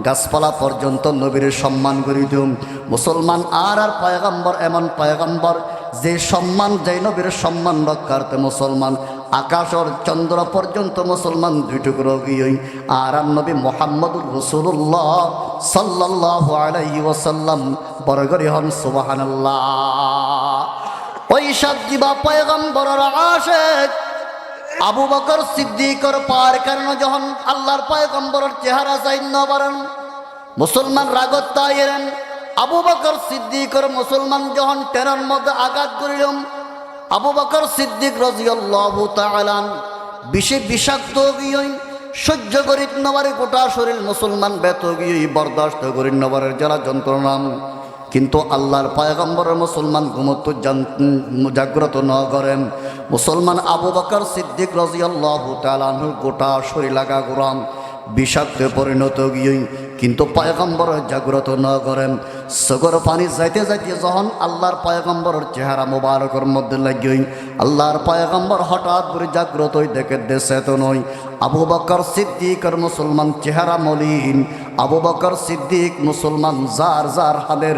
গাছপালা পর্যন্ত নবীর সম্মান করি দিম মুসলমান আর পয়গম্বর এমন পয়গম্বর যে সম্মান যে নবীর সম্মান রক্ষার্থে মুসলমান আকাশ আর চন্দ্র পর্যন্ত মুসলমান দুই টুকরো গিয়ে আর নবী মুহাম্মদুর রাসূলুল্লাহ সাল্লাল্লাহু আলাইহি ওয়াসাল্লাম বড় করে হন সুবহানাল্লাহ ওই সব জীবা পয়গম্বরের আশিক আবু বকর সিদ্দিকর পার কারণে যখন আল্লাহর পয়গম্বরের চেহারা চাই নবারেন মুসলমান রাগত তাইরেন আবু বকর সিদ্দিকর মুসলমান যখন টেনের মধ্যে আঘাত করিলাম আবু বকর সিদ্দিক রাদিয়াল্লাহু তাআলা বিষাক্ত গিয়ে সহ্য করিত নবারে গোটা শরীর মুসলমান ব্যত গিয়ে বরদাস্ত করি নবারের যারা যন্ত্রণা কিন্তু আল্লাহর পয়গম্বরের মুসলমান ঘুমত জাগ্রত ন করেন মুসলমান আবু বকর সিদ্দিক রাদিয়াল্লাহু তাআলা গোটা শরীর লাগা গোরাম বিষাক্ত পরিণত গিয়ে কিন্তু পয়গম্বর জাগ্রত ন করেন সগর পানি যাইতে যাইতে যখন আল্লাহর পয়গম্বরের চেহারা মুবারকের মধ্যে লাগিয়ে আল্লাহর পয়গম্বর হঠাৎ করে জাগ্রত দেখে দেশে তো নয় আবু বকর সিদ্দিকর মুসলমান চেহারা মলিন আবু বকর সিদ্দিক মুসলমান যার যার হালের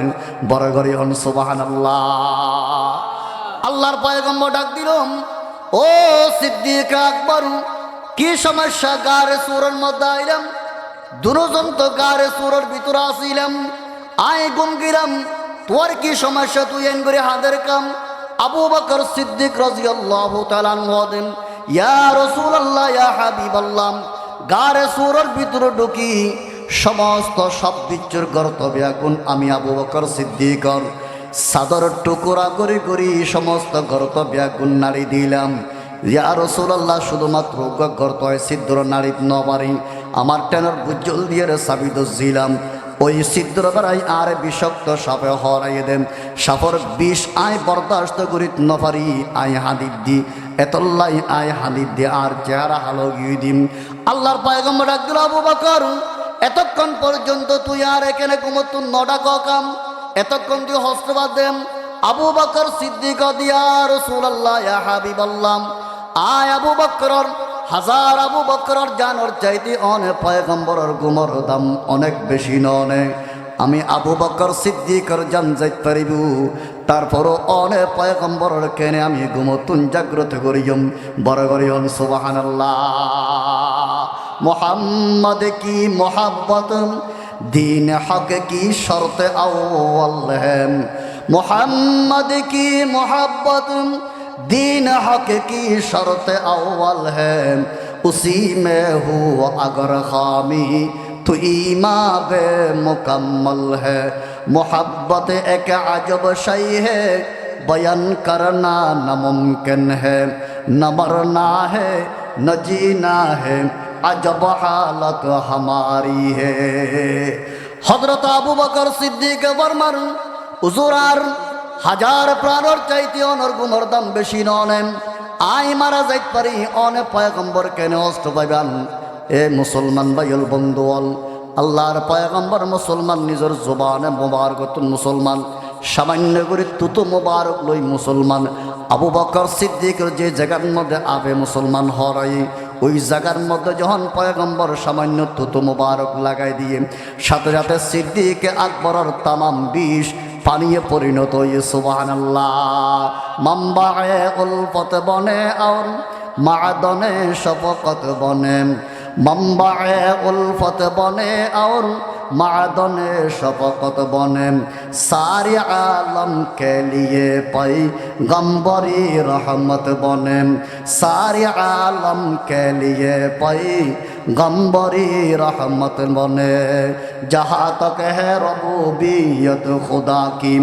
বড় গরি হন সুবহানাল্লাহ আল্লাহর পয়গম্বর ডাক দিলাম ও সিদ্দিক আকবর কি সমস্যা গারে সুরের মধ্যে আইলাম দুজন তো গারে সুরের ভিতরে আসিলাম আয় গুমগিরাম তোর কি সমস্যা তুই এন করে হাদের কাম আবু বকর সিদ্দিক রাদিয়াল্লাহু তাআলা বলেন ইয়া রাসূলুল্লাহ ইয়া হাবিবাল্লাহ গারে সুরের ভিতরে ঢুকি সমস্ত সব বিচ্ছুর গর্ত ব্যাকুন আমি আবু বকর সিদ্দিকর সাদর টুকরা করে করে সমস্ত গর্ত ব্যাকুন নাড়ি দিলাম ইয়া রাসূলুল্লাহ শুধুমাত্র গর্ত সিদ্ধর নাড়ি নবারি আমার টেনের বুজ্জল দিয়ে সাবিদ জিলাম ওই সিদ্ধর বেড়াই আর বিষাক্ত সাপে হরাইয়ে দেন সাপর বিষ আয় বরদাস্ত করিত নপারি আয় হাদিদ দি এতল্লাই আয় হাদিদ দি আর চেহারা হালো গিয়ে দিম আল্লাহর পয়গম্বর ডাক দিল আবু বকর এতক্ষণ পর্যন্ত তুই আর এখানে ঘুমত নডা কাম এতক্ষণ তুই হস্তবাদ দেম আবু বকর সিদ্দিক দিয়া রাসূলুল্লাহ ইয়া হাবিবাল্লাহ আয় আবু বকর হাজার আবু বকরের জানোর চাইতে অনেক পয়গম্বরের গুমর দাম অনেক বেশি ননে আমি আবু বকর সিদ্দিকর জান যাইতে পারিব তারপরও অনেক পয়গম্বরের কেনে আমি গুমতুন জাগ্রত করিম বড় করিম সুবহানাল্লাহ মোহাম্মদ কি মোহাব্বত दीन हक की शर्त अव्वल है मोहम्मद की मोहब्बत दीन हक की शर्त अव्वल है उसी में हो अगर खामी तो ईमान बे मुकम्मल है मोहब्बत एक अजब शय है बयान करना नामुमकिन है न मरना है न जीना है अजब हालत हमारी है हजरत आबू बकर सिद्दीक बर्मर हुजूरार हजार प्राणर चाইতে অনর গুমর দাম বেশি ননে আই মারা যাইতে পারি অনে পয়গম্বর কেন অস্ত পাইবান এ মুসলমান ভাইল বন্ধুল আল্লাহর পয়গম্বর মুসলমান নিজের জবানে মোবারকতুন মুসলমান সামান্য করে তুতু মোবারক লই মুসলমান আবু বকর সিদ্দিকের যে জায়গার মধ্যে আবে মুসলমান হরাই ওই জায়গার মধ্যে যখন পয়গম্বর সামান্য তুতু মোবারক লাগাই দিয়ে সাথে সাথে সিদ্দিক আকবরের তামাম বিষ পানিয়ে পরিণত হয়ে সুবহানাল্লাহ মাম্বায়ে উলফত বনে আর মাদনে শফকত বনে মাম্বায়ে উলফত বনে আর मादने शफकत बने सारे आलम के लिए पैगंबरी रहमत बने सारे आलम के लिए पैगंबरी रहमत बने जहाँ तक है रबूबियत खुदा की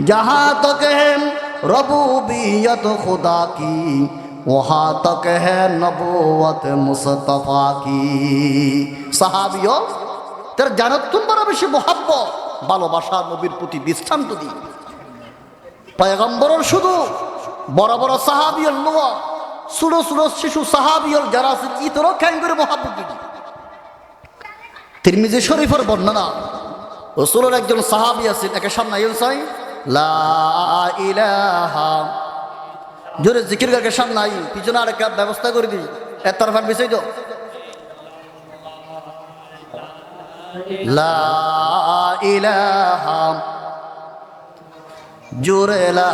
जहाँ तक है रबूबियत खुदा की वहाँ तक है नबूवत मुस्तफ़ा की सहाबियों তার জানত তোমরা বেশি মোহাব্বত ভালোবাসা নবীর প্রতি দৃষ্টান্ত দিই পয়গম্বরের শুধু বড় বড় সাহাবীর লোয়া ছোট ছোট শিশু সাহাবীর যারা আছে কি তোর কেন করে মোহাব্বত দিই তিরমিজি শরীফের বর্ণনা রাসূলের একজন সাহাবী আছেন একে সামনে আইসাই লা ইলাহা জোরে জিকির করে সামনে আই পিছনে আরেকটা ব্যবস্থা করে দিই এর তরফার বিষয় তো লা ইলাহা জোরে লা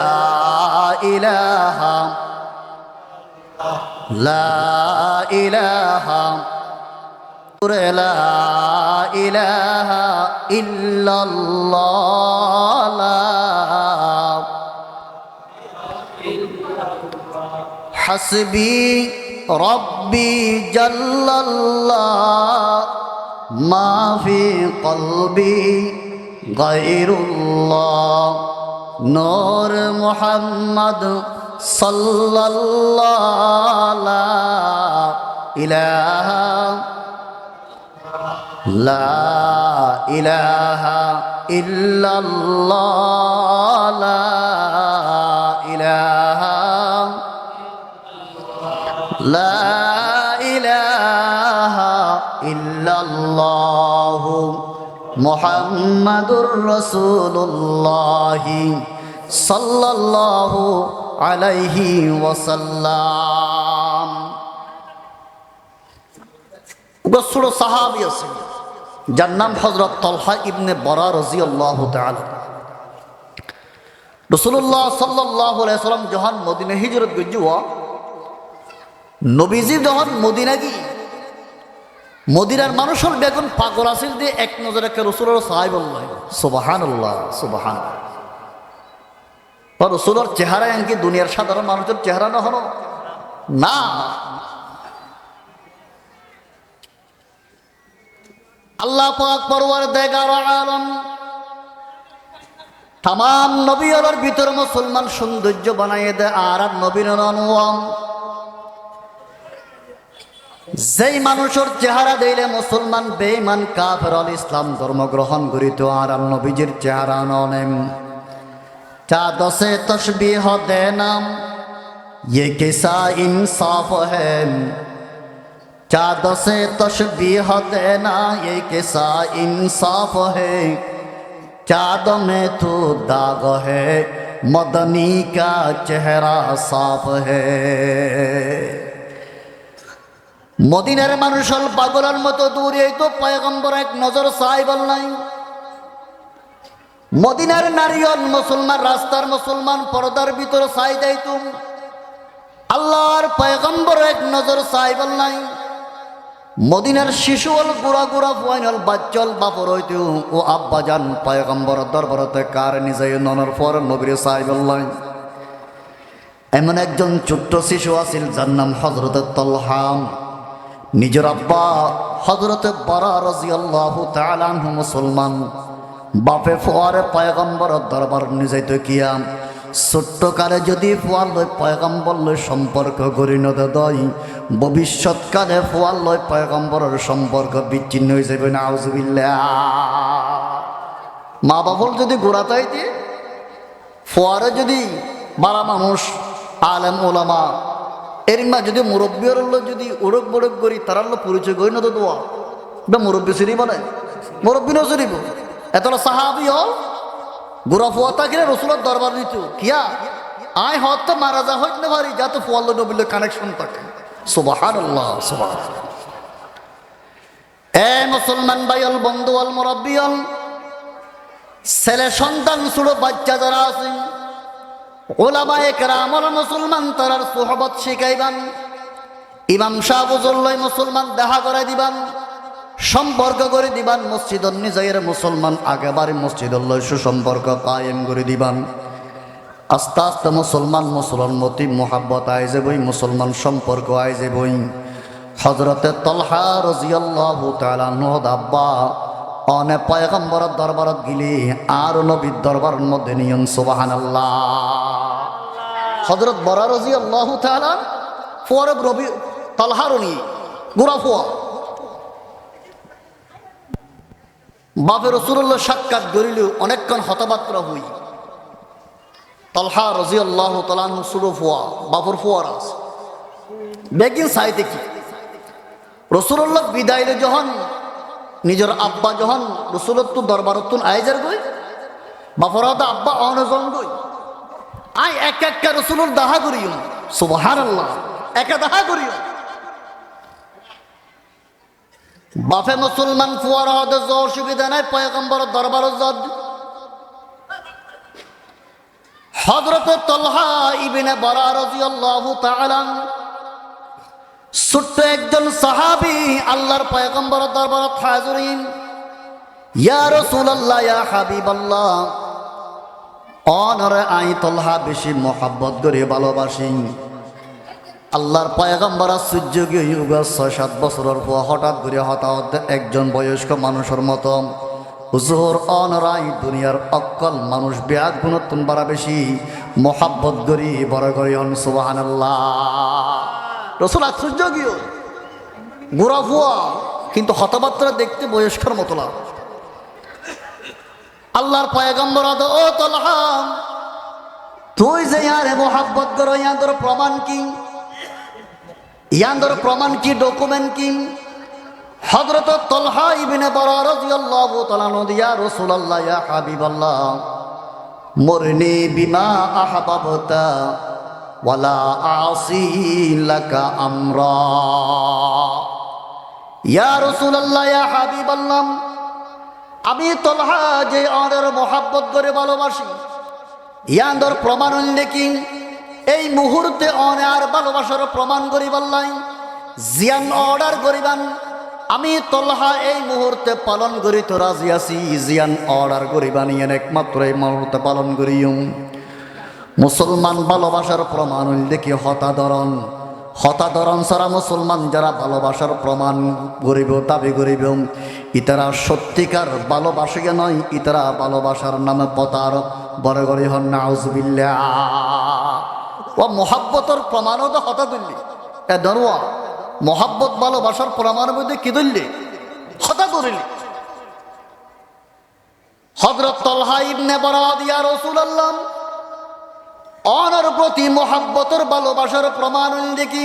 ইলাহা লা ইলাহা জোরে লা ইলাহা ইল্লাল্লাহ হাসবি রব্বি জাল্লাল্লাহ মাফি কলবি গায়রুল্লাহ নূর মুহাম্মদ সাল্লাল্লাহু লা ইলাহা লা ইলাহা ইল্লাল্লাহ লা ইলাহা লা ইলাহা ইল্লাল্লাহু মুহাম্মাদুর রাসূলুল্লাহ সাল্লাল্লাহু আলাইহি ওয়াসাল্লাম গসুর সাহাবী আছেন যার নাম হযরত তালহা ইবনে বারা রাদিয়াল্লাহু তাআলা রাসূলুল্লাহ সাল্লাল্লাহু আলাইহি ওয়াসাল্লাম যখন মদিনা হিজরত গইয়া নবীজি যখন মদিনা গিয়ে মদিনার মানুষের বেগুন পাগল আছিল দিয়ে এক নজরে একটা রসুলের সাহাই বলল সুবহানাল্লাহ সুবহানাল্লাহ রসুলের চেহারা এমনকি দুনিয়ার সাধারণ মানুষের চেহারা না হলো না আল্লাহ পাক পরওয়ারদিগার আলম तमाम নবীর ভিতর মুসলমান সৌন্দর্য বানাইয়ে দেয় আর নবীর অনুয়াম যেই মানুষের চেহারা দিলে মুসলমান বেঈমান কাফের আল ইসলাম ধর্ম গ্রহণ করিত আর নবীজির চেহারা ননেম चाँद से तशबीह देना ये कैसा इंसाफ है चाँद से तशबीह देना ये कैसा इंसाफ है चाँद में तो दाग है मदनी का चेहरा साफ है মদিনার মানুষ হল পাগলের মতো দূরে তো পয়গম্বর এক নজর চাই বললাই। মদিনার নারী হল মুসলমান, রাস্তার মুসলমান পর্দার ভিতরে চাই দেয় তুম আল্লাহর পয়গম্বর এক নজর চাই বললাই। মদিনার শিশু হল গুড়া গুড়া ফুয়াইন হল বাচ্চল বাপর হইতে ও আব্বা যান পয়গম্বর দরবারতে কার নিজে ননর পর নবীর চাই বললাই। এমন একজন ছোট্ট শিশু আছিল যার নাম হযরত তালহা। নিজের আব্বা হযরত বারা রাদিয়াল্লাহু তাআলা আনহু মুসলমান, বাপে ফুয়ারে পয়গম্বর দরবার নিজাইত কিয়া ছোট্ট কালে যদি ফুয়ার লয় পয়গম্বর লয় সম্পর্ক গড়ি নদয়, ভবিষ্যৎকালে ফুয়ার লয় পয়গম্বরের সম্পর্ক বিচ্ছিন্ন হয়ে যাবে। নাউজুবিল্লাহ। মা বাপর যদি গোড়াতাই দিয়ে ফুয়ারে যদি বারা মানুষ আলেম ওলামা এর মা যদি মুরব্বীর যদি ওড়ক বড়ক করি তার পরিচয় গই না তো দোয়া বা মুরব্বী চিনিব না, মুরব্বী ন চিনিব। এতটা সাহাবি হল গোড়া ফুয়া থাকিলে রসুলের দরবার নিত কিয়া আয় হত তো মারা যা হইত না পারি যাতে ফুয়াল নবীর কানেকশন থাকে। সুবহানাল্লাহ সুবহানাল্লাহ। এ মুসলমান ভাই হল বন্ধু হল মুরব্বী হল ছেলে সন্তান ছোট বাচ্চা যারা আছেন ওলামায়ে কেরাম হল মুসলমান তারার সোহবত শিখাইবান। ইমাম শাহ বুজুর্গই মুসলমান দেখা করাই দিবান, সম্পর্ক করে দিবান। মসজিদ নিজাইয়ের মুসলমান আগেবারে মসজিদুল্লাহ সুসম্পর্ক কায়েম করে দিবান। আস্তে আস্তে মুসলমান মতি মোহাব্বত আই যাবই, মুসলমান সম্পর্ক আই যাবই। হযরতে তালহা রাদিয়াল্লাহু তাআলা আনহু আব্বা অনে পয়গম্বরের দরবারত গিলি আর নবীর দরবারের মধ্যে নিয়ম। সুবহানাল্লাহ। হযরত বারা রাদিয়াল্লাহু তাআলা ফুয়ার রবি তালহারনি গোরা ফুয়া বাপে রাসূলুল্লাহ সাক্ষাৎ করিলেও অনেকক্ষণ হতবাত্রা হই। তালহা রাদিয়াল্লাহু তাআলা সুরো ফুয়া বাপর ফুয়ার আছে বেগিন সাইতে কি রাসূলুল্লাহ বিদায়লে যখন নিজের আব্বা যখন রসুলত্ব দরবারতুন আইজার গই বাপরাত আব্বা অনজন গই আই এক একটা রসুলের দাহা করিও। সুবহানাল্লাহ। একা দাহা করিও। বাপে মুসলমান ফুয়ার হদে অসুবিধা নাই পয়গম্বর দরবার যদ। হযরত তালহা ইবনে বারা রাদিয়াল্লাহু তাআলা ছোট্ট একজন সাহাবী আল্লাহর পয়গম্বর দরবারত হাজিরিন। ইয়া রাসূলুল্লাহ ইয়া হাবিবাল্লাহ অনরে আই তালহা বেশি মোহাব্বত করে ভালোবাসি। আল্লাহর পয়গম্বর সূর্য গিয়ে ৬-৭ বছরের পর হঠাৎ করে হঠাৎ একজন বয়স্ক মানুষের মতো হুজুর অনরাই দুনিয়ার অকল মানুষ বেয়াদ গুণত্বন বাড়া বেশি মোহাব্বত করি বড় করি হন। সুবহানাল্লাহ। রসুল আশ্চর্য গিয়ে গোড়া ফুয়া কিন্তু হতবাত্রা দেখতে বয়স্কর মতো লাগ। আল্লাহর পয়গম্বর ও তালহা তুই যে ইয়ারে মোহাব্বত করো ইয়াদের প্রমাণ কি, ইয়াদের প্রমাণ কি, ডকুমেন্ট কি? হযরত তালহা ইবনে বারা রাদিয়াল্লাহু তাআলা ইয়া রাসূলুল্লাহ ইয়া হাবিবাল্লাহ মুরনি বিমা আহবাবতা ওয়ালা আসি লাকা আমরা। ইয়া রাসূলুল্লাহ ইয়া হাবিবাল্লাহ আমি তালহা যে আনের মোহাব্বত করে ভালোবাসি ইয়াদের প্রমাণ দেখি এই মুহূর্তে অনে আর ভালোবাসার প্রমাণ করি বললাই জিয়ান অর্ডার করিবান আমি তালহা এই মুহূর্তে পালন করি তো রাজি আছি। জিয়ান অর্ডার করিবান ইয়ান একমাত্র এই মুহূর্তে পালন করিও। মুসলমান ভালোবাসার প্রমাণ দেখি হতাধরণ সারা মুসলমান যারা ভালোবাসার প্রমাণ করিব দাবি করিব ইতারা সত্যিকার ভালোবাসিয়া নয়, ইতারা ভালোবাসার নামে পতার বড় গরি হন। নাউজুবিল্লাহ। ও মোহাব্বতর প্রমাণও তো হতা তুললি এ দরওয়া মোহাব্বত ভালোবাসার প্রমাণের মধ্যে কি তুললি হতা করিলি। হযরত তালহা ইবনে বারা ইয়া রাসূলুল্লাহ অনার প্রতি মোহাব্বতের ভালোবাসার প্রমাণ দেখি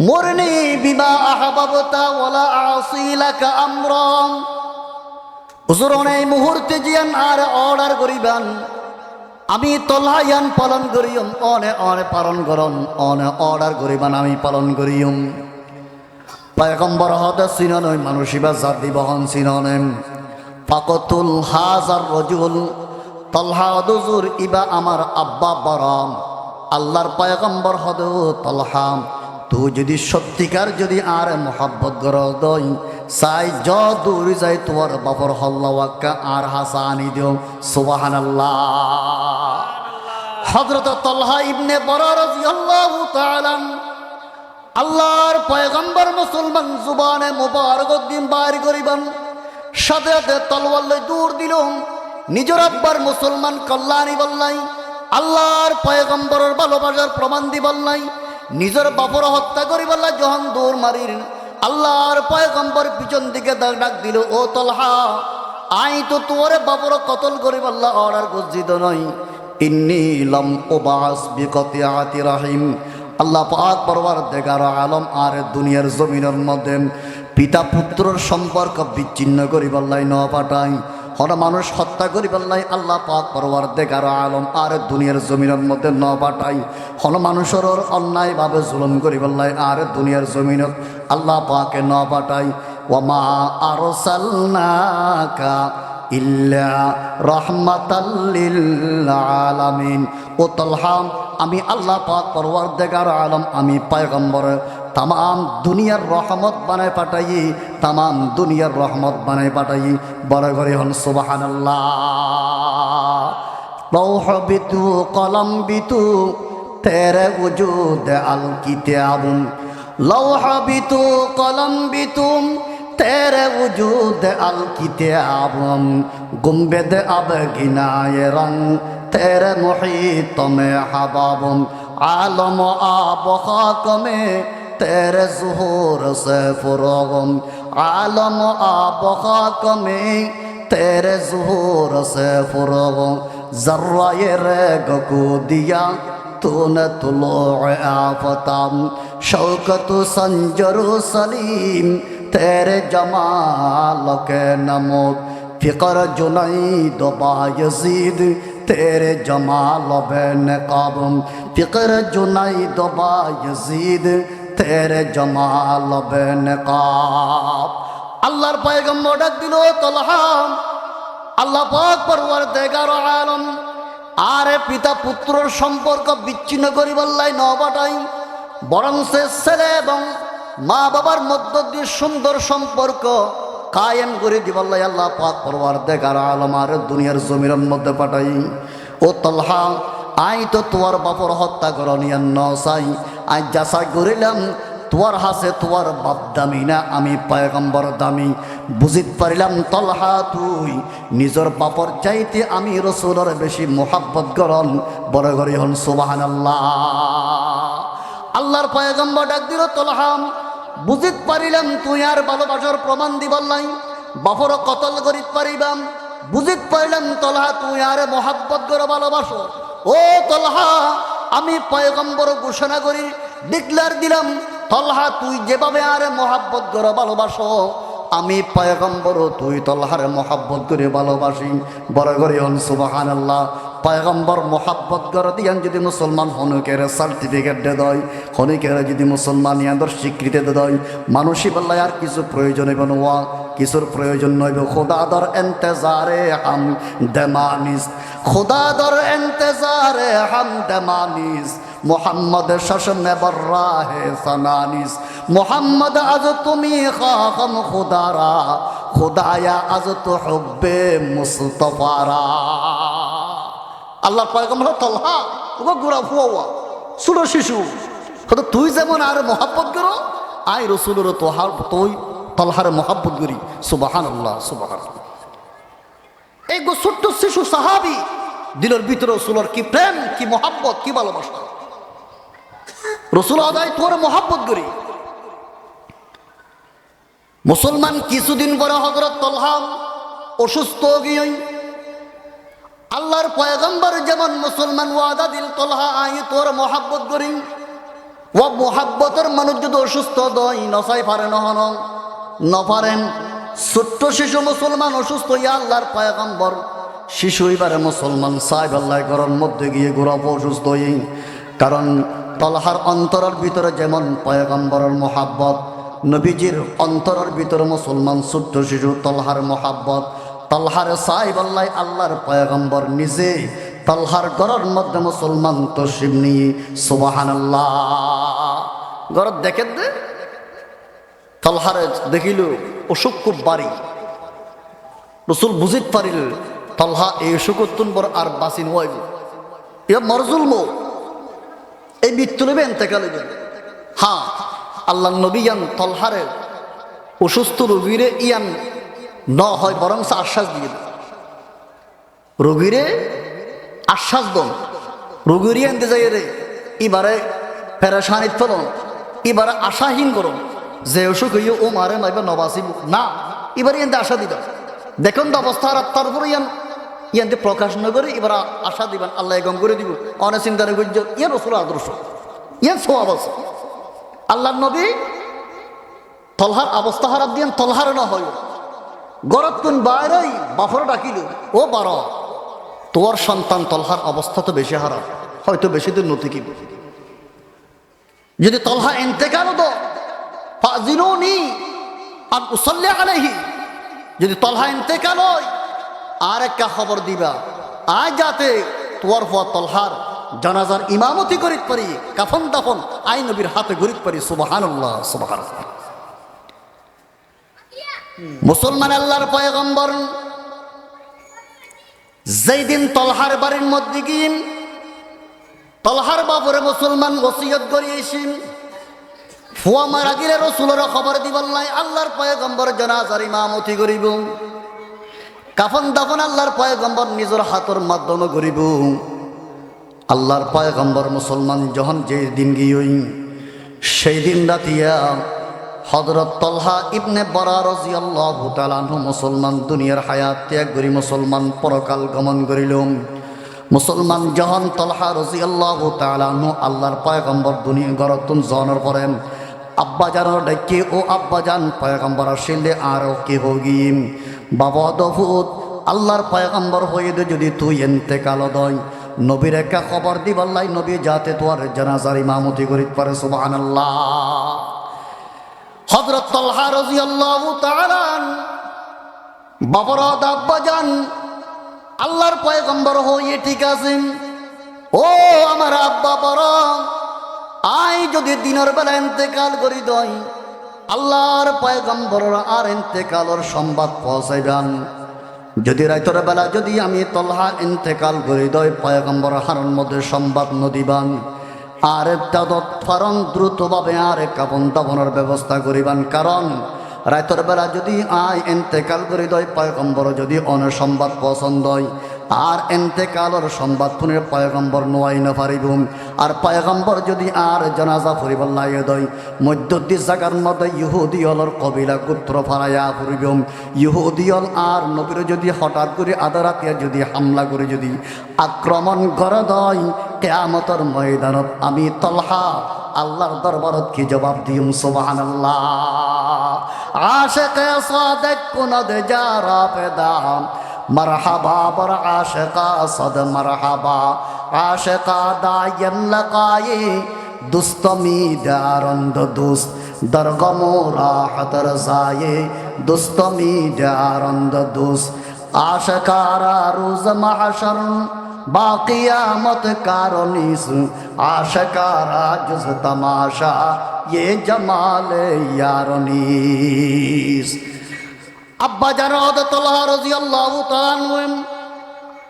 মুরনি বিমা আহবাবতা ওয়ালা আসি লাকা আমরা। হুজুর এই মুহূর্তে জিয়ান আর অর্ডার করিবান আমি তালহা ইয়ান পালন করিম অনে অনে পালন করন অনে অর্ডার করিবান আমি পালন করিম। পয়গম্বর হতে চিননই মানুষিবা জাতি বহন চিননেম ফাকতুল হাজার রজুল তলহা দুজুর ইবা আমার আব্বা বরম আল্লাহর পয়গম্বর হদে তলহা তুই যদি সত্যিকার যদি আর মোহাব্বত গর দই চাই য দূর যাই তোর বাপর হল্লাওয়াক্কা আর হাসা আনি দিও সুবহানাল্লাহ। হযরত তলহা ইবনে বরা রাদিয়াল্লাহু তাআলা আল্লাহর পয়গম্বর মুসলমান জুবানে মুবারক দিন বাইর করিবেন সাথে সাথে তলোয়ার লই দূর দিল নিজের আব্বার মুসলমান কল্যাণী বললাই আল্লাহর পয়গম্বরের ভালোবাসার প্রমাণ দি বললাই নিজের বাপর হত্যা করি বললাই যখন দৌড় মারির আল্লাহর পয়গম্বর পিছন দিকে ডাক দিল ও তলহা আই তো তোর বাপর কতল করি বললা অর্ডার গজ্জিত নয় ইন্নী লাম উবাস বিকতিয়াতি রাহিম আল্লাহ পাক পরওয়ারদিগার আলম আর দুনিয়ার জমিনের মধ্যে পিতা পুত্রর সম্পর্ক বিচ্ছিন্ন করি বললাই ন পাঠাই হর মানুষ হত্যা করি বললাই আল্লাহ পাক পরওয়ারদিগার আলম আর দুনিয়ার জমিনের মধ্যে ন পাঠাই হর মানুষের অন্যায়ভাবে জুলুম করি বললাই আর দুনিয়ার জমিনত আল্লাহ পাকে ন পাঠাই ওমা আরসালনাকা ইল্লা রাহমাতাল লিল আলামিন ও তলহা আমি আল্লাহ পাক পরওয়ারদিগার আলম আমি পয়গম্বর तमाम दुनियार रहमत बनाए पाठाई तमाम दुनियार रहमत बनाए पाठाई बड़ घरे हन सुबहानाल्लाह। लौह बितु कलम बितु तेरे वजूद अल किताब लौह बितु कलम बितु तेरे वजूद अल किताब गुम्बद अब गिनाए रंग तेरे मुहीत में हबाब आलम आब खाक में तेरे ज़ुहूर से फुरोगम आलम आब खाक में तेरे ज़ुहूर से फुरोगम ज़र्राए रेग को दिया तूने तुलूअ आफ़ताब शौकत संजर सलीम तेरे जमाल के नमूद फ़िक्र जुनैद बायज़ीद तेरे जमाल बेनकाब फ़िक्र जुनैद बायज़ीद तेरे जमाल बेनकाब। अल्लाहर पैगम्बर डाक दिलो तलहा अल्लाह पाक परवरदिगार आलम आरे पिता पुत्रर सम्पर्क बिच्छिन्न करि बल्लाई न पाठाई बरং সে ছেলে এবং মা বাবার মধ্য দিয়ে সুন্দর সম্পর্ক কায়েম করে দিবাল্লাই আল্লাহ পাক পরওয়ারদিগার আলম আর দুনিয়ার জমিনের মধ্যে পাঠাই ও তলহা আই তো তোমার বাপর হত্যা করনিয়া ন চাই আই যাচা করিলাম তোমার হাসে তোমার বাপ দামি না আমি পয়গম্বর দামি বুঝিত পারিলাম তলহা তুই নিজের বাপর চাইতে আমি রসুলের বেশি মোহাব্বত করন বড় ঘরে হন সুবহানাল্লাহ। আল্লাহর পয়গম্বর ডাক দিল তলহা বুঝিত পারিলাম তুই আর ভালোবাসার প্রমাণ দিবল্লাই বাপর কতল করিত পারিবাম বুঝিত পারিলাম তলহা তুই আর মোহাব্বত করে ভালোবাসো ও তলহা আমি পয়গম্বর ঘোষণা করি ডিক্লার দিলাম তলহা তুই যেভাবে আর মোহাব্বত করে ভালোবাসো আমি পয়গম্বর তুই তলহার মোহাব্বত করে ভালোবাসি বড় করে হন সুবহানাল্লাহ। পয়গম্বর মোহাব্বত করে দিয়ান যদি মুসলমান হনুকের সার্টিফিকেট দে দেয় হনুকের যদি মুসলমান ইয়াদের স্বীকৃতি দে দেয় মানুষই বললাই আর কিছু প্রয়োজন হইব নোয়া কিছুর প্রয়োজন নইব খোদাদর এন্তেজারে হাম দেমানিস খোদাদর এন্তেজারে হাম দেমানিস মোহাম্মদ শাসনে বর্রাহে সানানিস মোহাম্মদ আজ তুমি খাম খুদারা খুদায়া আজ তো হুব্বে মুস্তাফারা। আল্লাহর পয়গম্বর তলহা ওগো গোরা ফুয়া ছোট শিশু হয়তো তুই যেমন আর মোহাব্বত করো আই রসুলের তোহার তুই তলহার মোহাব্বত করি সুবহানাল্লাহ সুবহানাল্লাহ। এই গো ছোট্ট শিশু সাহাবি দিলের ভিতরে রসুলের কি প্রেম কি মোহাব্বত কি ভালোবাসা রসুল আদায় তোর মোহাব্বত করি। মুসলমান কিছুদিন পরে হযরত তলহা অসুস্থ গিয়ে আল্লাহর পয়গম্বর যেমন মুসলমান ওয়াদা দিল তলহা আই তোর মোহাব্বত করি ও মোহাব্বতের মানুষ যদি অসুস্থ দই নসাই পারে নহন নপারেন ছোট্ট শিশু মুসলমান অসুস্থ ইয়া আল্লাহর পয়গম্বর শিশু এবারে মুসলমান সাহেব আল্লাহ ঘরের মধ্যে গিয়ে গোড়াপ অসুস্থ হই কারণ তলহার অন্তরের ভিতরে যেমন পয়গম্বরের মোহাব্বত নবীজির অন্তরের ভিতরে মুসলমান ছোট্ট শিশু তলহার মোহাব্বত, তলহার সাহেব আল্লাহ আল্লাহর পয়গম্বর নিজে তলহার ঘরের মধ্যে মুসলমান তশরিফ নিয়ে সুবহানাল্লাহ ঘর দেখেন দে তলহারে দেখিল অসুখ খুব বাড়ি রসুল বুঝিত পারিল তলহা এই অসুখতুন বড় আর বাসিন ওয়াইব ইয়া মরজুল মো এই মৃত্যু নেবে এতেকাল হইবে। হ্যাঁ আল্লাহ নবী ইয়ান তলহারে অসুস্থ রোগীরে ইয়ান ন হয় বরং আশ্বাস দিয়ে দেয় রোগীরে আশ্বাস দন রোগীর আনতে যাই রে এবারে পেরেশানিত ফেলন এবারে আশাহীন করুন যে অসুখ হইয়ে ও মারে মাইবা নবাসিব না এবারে এনতে আশা দিবেন দেখুন তো অবস্থা আর তারপরে ইয়ানতে প্রকাশ না করে এবার আশা দিবেন আল্লাহ গম করে দিব অনেক চিন্তার গুজ্জ ইয়ান রসুল আদর্শ ইয়ান সোয়াব আছে আল্লাহ নবী তলহার অবস্থা হারাপ দিয়ান তলহার না হয় গরত কোন বাইরেই বাফর ডাকিল ও বার তোর সন্তান তলহার অবস্থা তো বেশি হারাপ হয়তো বেশি দিন নতি কি যদি তলহা ইন্তেকাল দো ফাজিনুনি আর উসাল্লি আলাইহি যদি তলহা ইন্তেকাল হয় আর একটা খবর দিবা আজ যাতে তোর হওয়া তলহার জানাজার ইমামতি করিত পারি কাফন দাফন আই নবীর হাতে গরিত পারি সুবহানাল্লাহ সুবহানাল্লাহ। মুসলমান আল্লাহর পয়গম্বর যেই দিন তলহার বাড়ির মধ্যে গিয়ে তলহার বাবরে মুসলমান ওসিয়ত করিয়েছেন ফুয়া মারা গিলে রসুলের খবর দিবল নাই আল্লাহর পয়গম্বর জানাজার ইমামতি করিব কাফন দাফন আল্লাহর পয়গম্বর নিজের হাতের মাধ্যমে করিব। আল্লাহর পয়গম্বর মুসলমান যখন যে দিন গিয়ে সেই দিন রাতিয়া হযরত তলহা ইবনে বারা রাদিয়াল্লাহু তাআলা আনহু মুসলমান দুনিয়ার হায়াত ত্যাগ করি মুসলমান পরকাল গমন করিল। মুসলমান যখন তলহা রাদিয়াল্লাহু তাআলা আনহু আল্লাহর পয়গম্বর দুনিয়া গরতুন জনের পরেন আব্বা জানোর ডাকে ও আব্বা জান পয়গম্বর আসলে আরও কে হগিম বাবা দফুত আল্লাহর পয়গম্বর হয়ে দে যদি তুই ইন্তেকাল দয় নবীর একটা খবর দিবাল্লাই নবী যাতে তোর জানাজার ইমামতি করিতে পারে সুবহানাল্লাহ। হযরত তলহা রাদিয়াল্লাহু তাআলা বাবার আব্বা জান আল্লাহর পয়গম্বর হয়ে ঠিক আছেন ও আমার আব্বা বড় আই যদি দিনের বেলা ইন্তেকাল করি দই আল্লাহর পয়গম্বর আর ইন্তেকালের সংবাদ পৌঁছাইবেন যদি রাতের বেলা যদি আমি তলহা ইন্তেকাল করি দই পয়গম্বর হারন মধ্যে সংবাদ নদিবান আর তৎফরণ দ্রুতভাবে আর কাপন দাপনের ব্যবস্থা করিবান কারণ রাতের বেলা যদি আই ইন্তেকাল করি দই পয়গম্বর যদি অনেক সংবাদ পছন্দ হয় আর ইন্তেকালের সংবাদ পুনের পয়গম্বর নোয়াই না পারিব আর পয়গম্বর যদি আর জানাজা ফুরিবার লাগে দই মধ্যদি জায়গার মধ্যে ইহুদি হলর কবিলা গোত্র ফারাইয়া ফুরিব ইহুদি হল আর নবীর যদি হঠাৎ করে আধা রাতে যদি হামলা করে যদি আক্রমণ করে দই কিয়ামতের ময়দানত আমি তলহা আল্লাহর দরবারত কি জবাব দিম সুবহানাল্লাহ। আশিকে সাদেক কুনদ জারা পেদাম মারহাবা বর আশিকা সদ মারহাবা আশিকা দায়ন লাকায়ে দুস্তমি দারন্দ দুস্ত দরগমো রাহতর জায়ে দুস্তমি দারন্দ দুস্ত আশিকারা রোজ মাহশর बाक़ियामत कारोनीस आशकारा जुज़ तमाशा ये जमाल यारोनीस। अब्बा জানাদ তলহা রাদিয়াল্লাহু তাআলা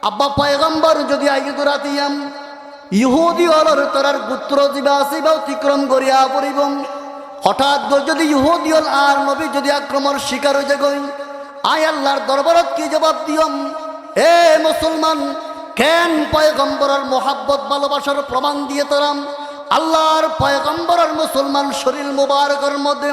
আব্বা পয়গম্বর যদি আইগে দরাতিয়াম ইহুদি অলর তরার পুত্র দিবাসি বা অতিক্রম করিয়া পড়িব হঠাৎ যদি ইহুদি হল আর নবী যদি আক্রমণ শিকার হয়ে গই আয় আল্লাহর দরবারত কি জবাব দিয়ম এ মুসলমান কেন পয়গম্বরের মোহাব্বত ভালোবাসার প্রমাণ দিয়ে তোরাম আল্লাহর পয়গম্বরের মুসলমান শরীর মুবারকের মধ্যে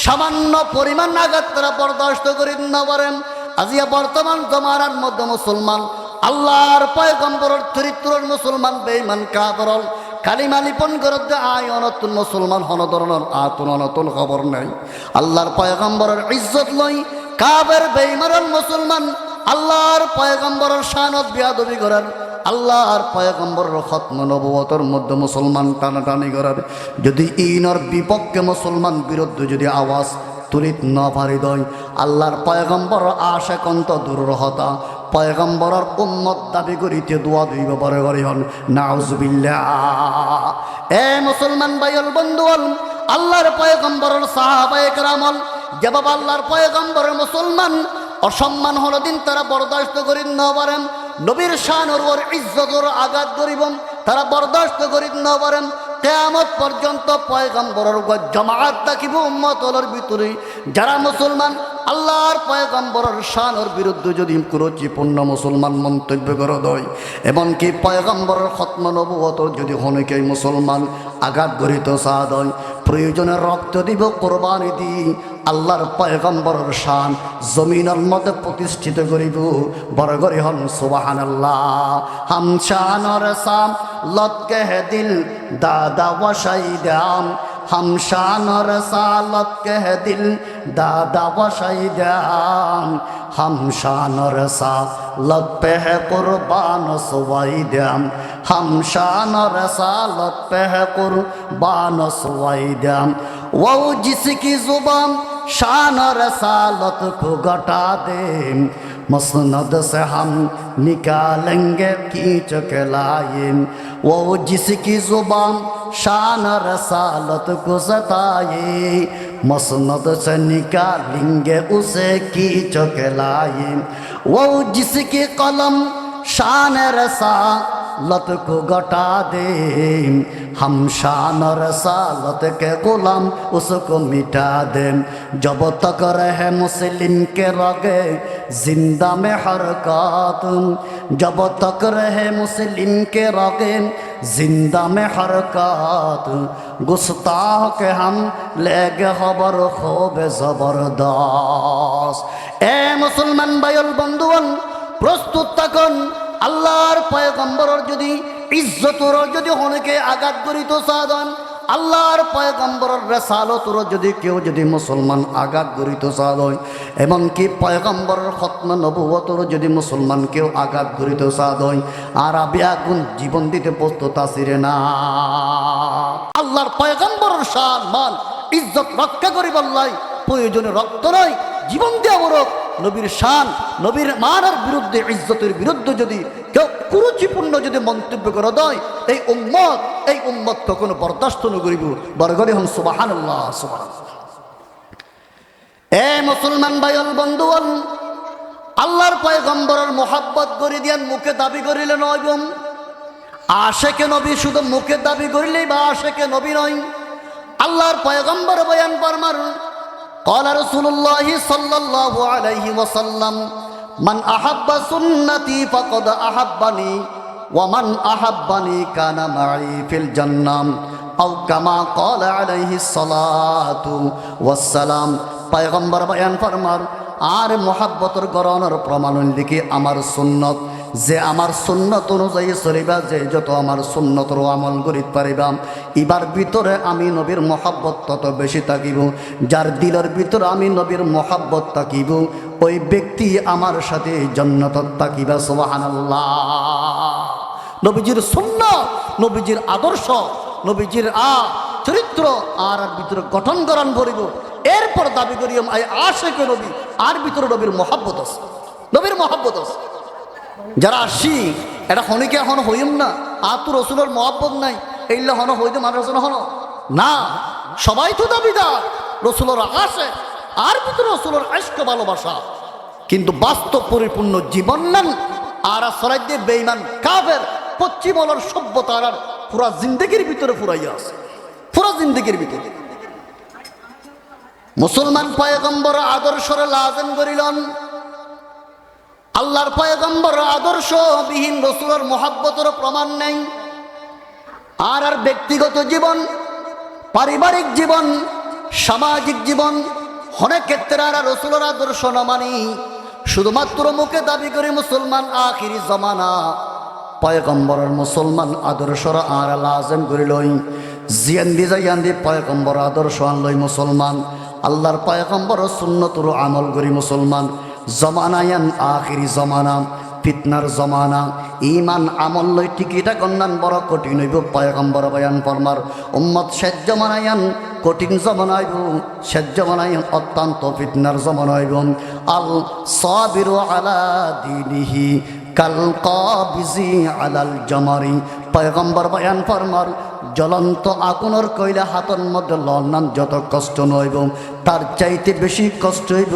সামান্য পরিমাণ আঘাত তারা বরদাস্ত করি না পারেন আজিয়া বর্তমান জমানার মধ্যে মুসলমান আল্লাহর পয়গম্বরের চরিত্রের মুসলমান বেঈমান কাফের কালিমা লিপন করতে আয় অনতুন মুসলমান হনধরনের আতুন অনতুন খবর নাই আল্লাহর পয়গম্বরের ইজ্জত লই কাফের বেঈমান মুসলমান আল্লাহর পয়গম্বরের শানত বিয়াদবি করার আল্লাহর পয়গম্বরের খতম নবুয়তের মধ্যে মুসলমান টানাটানি করার যদি ইনর বিপক্ষে মুসলমান বিরুদ্ধে যদি আওয়াজ তুলিত ন পারি দয় আল্লাহর পয়গম্বর আশেকন্ত দূর হতা পয়গম্বরের উম্মত দাবি করিতে দোয়া দইব পরে করি হন নাউজুবিল্লাহ। এ মুসলমান ভাইল বন্ধুল আল্লাহর পয়গম্বরের সাহাবায়ে কেরামল যেভাবে আল্লাহর পয়গম্বরের মুসলমান অসম্মান হলো দিন তারা বরদাস্ত করি ন পারেন নবীর শানের ওর ইজ্জতর আঘাত করিব তারা বরদাস্ত করি ন পারেন কিয়ামত পর্যন্ত পয়গম্বরের জামাত থাকিব উম্মতর ভিতরে যারা মুসলমান আল্লাহর পয়গম্বরের শানের বিরুদ্ধে যদি কুরুচিপূর্ণ মুসলমান মন্তব্য করে দেয় এমনকি পয়গম্বরের খতম নবুয়তর যদি অনেকেই মুসলমান আঘাত গরিত সাদ হয় প্রয়োজনে রক্ত দিব কোরবানি দি আল্লাহর পয়গম্বরের শান জমিনের মধ্যে প্রতিষ্ঠিত করিব বড় করে হন সুবহানাল্লাহ। হাম শানর সাম লতকে হে দিল দাদা ওয়াশাইদাম हम शान रसालत कह दिल दादा वशाइदाम हम शान रसालत पे है कुर्बान सुवाइदाम हम शान रसालत पे है कुर्बान सुवाइदाम वो जिसकी जुबान शान रसालत को घटा दे मसनद से हम निकालेंगे खींच के लाए वो जिसकी जुबान शान रसालत को सताए मसनद से निकालेंगे उसे खींच के लाए वो जिसकी कलम शान रसालत को घटा दे हम शान रसालत के गुलाम उसको मिटा दे जब तक रहे मुस्लिम के रगे जिंदा में हरकत जब तक रहे मुस्लिम के रगे जिंदा में हरकत गुस्ताह के हम लेगे खबर खूब जबरदस्त। ए मुसलमान भाइयों बंधुओं प्रस्तुत तकन আল্লাহর পয়গম্বরের যদি ইজ্জতর যদি অনেকে আঘাত করিত সাধন আল্লাহর পয়গম্বরের রেসালতর যদি কেউ যদি মুসলমান আঘাত করিত সাধন এমনকি পয়গম্বরের খতম নবুয়তর যদি মুসলমান কেউ আঘাত করিত সাধন আর আমি আগুন জীবন দিতে প্রস্তুত আছিরে না। আল্লাহর পয়গম্বরের শান মান ইজ্জত রক্ষা করিবার লাই প্রয়োজনে রক্ত নয় জীবন দেওয়া বড় নবীর শান নবীর মানের বিরুদ্ধে ইজ্জতের বিরুদ্ধে যদি কেউ কুরুচিপূর্ণ যদি মন্তব্য করে দেয় এই উম্মত কখনো বরদাস্ত নকরিব বরগরে হন সুবহানাল্লাহ সুবহানাল্লাহ। এ মুসলমান ভাইল বন্ধুগণ আল্লাহর পয়গম্বরের মোহাব্বত করে দিয়ান মুখে দাবি করিলে নয় আশেকে নবী শুধু মুখে দাবি করিলেই বা আশেকে নবী নয় আল্লাহর পয়গম্বর বয়ান ফরমান قال رسول الله صلى الله عليه وسلم من أحب سنتي فقد أحبني ومن أحبني كان معي في الجنة أو كما قال عليه الصلاة والسلام পয়গম্বর বয়ান ফরমার আর মোহাব্বতের গরনের প্রমাণ লিখি আমার সুন্নত যে আমার সুন্নত অনুযায়ী চলিবা যে যত আমার সুন্নতর আমল করিতে পারিবা এবার ভিতরে আমি নবীর মোহাব্বত তত বেশি থাকিব যার দিলের ভিতরে আমি নবীর মোহাব্বত থাকিব ওই ব্যক্তি আমার সাথে জান্নাতত থাকিবা সুবহানাল্লাহ। নবীজির সুন্নাত নবীজির আদর্শ নবীজির চরিত্র আর ভিতরে গঠন করান ভরিব এরপর দাবি করি আশেকে নবী আর ভিতরে নবীর মোহাব্বত আছে নবীর মোহাব্বত আছে যারা আসি এটা হনিকে এখন হইম না আর তো রসুলের মহব্বত নাই এইলে হন হইতে মানুষ হন না সবাই তো দাবিদার রসুলের আসে আর ভিতরে রসুলের আশক ভালোবাসা কিন্তু বাস্তব পরিপূর্ণ জীবন নেন আর সরাই দিয়ে বেঈমান কাফের পশ্চিমবঙ্গের সভ্যতার আর পুরা জিন্দগির ভিতরে ফুরাইয়া আছে পুরা জিন্দগির ভিতরে মুসলমান পয়গম্বর আদর্শরে লাজেম করিলেন আল্লাহর পয়গম্বর আদর্শ বিহীন রসুলের মোহাব্বতের প্রমাণ নেই আর ব্যক্তিগত জীবন পারিবারিক জীবন সামাজিক জীবন অনেক ক্ষেত্রে আর রসুলের আদর্শ না মানি শুধুমাত্র মুখে দাবি করে মুসলমান আখিরি জমানা পয়গম্বরের মুসলমান আদর্শরা আর লাজেম করিলই জিয়ান্দি যাইয়ান্দি পয়গম্বর আদর্শ আনলই মুসলমান আল্লাহর পয়গম্বর সুন্নতর আমল করি মুসলমান জমানায়ান আখিরি জমানা ফিতনার জমানা ইমান আমল লই টিকিটা কন্যান বড় কঠিন হইব পয়গম্বর বয়ান ফরমার উম্মত শেষ জমানায়ান কঠিন জমানা হইব শেষ জমানায়ান অত্যন্ত ফিতনার জমানা হইব আল সাবিরু আলা দীনিহি কাল কাবিজি আলাল জামারি পয়গম্বর বয়ান ফরমার জ্বলন্ত আগুনের কইলা হাতের মধ্যে লন্নান যত কষ্ট নইব তার চাইতে বেশি কষ্ট হইব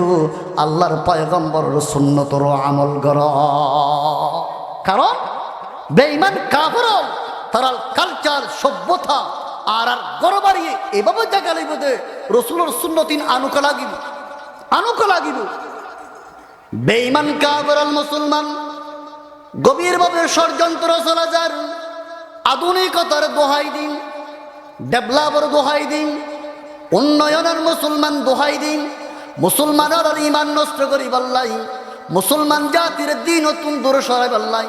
আল্লাহর পয়গম্বর সুন্নতর আমল কর কারণ বেঈমান কাফের তারা কালচার সভ্যতা আর গরবাড়ি এভাবে জায়গা লইব যে রসুলের সুন্নতিন আনুকা লাগিব বেঈমান কাফের মুসলমান গভীরভাবে ষড়যন্ত্র চলা যার আধুনিকতার দোহাই দিন ডেভেলপের দোহাই দিন উন্নয়নের মুসলমান দোহাই দিন মুসলমানের ইমান নষ্ট করি বললাই মুসলমান জাতির দিন নতুন দূরে সরাই বললাই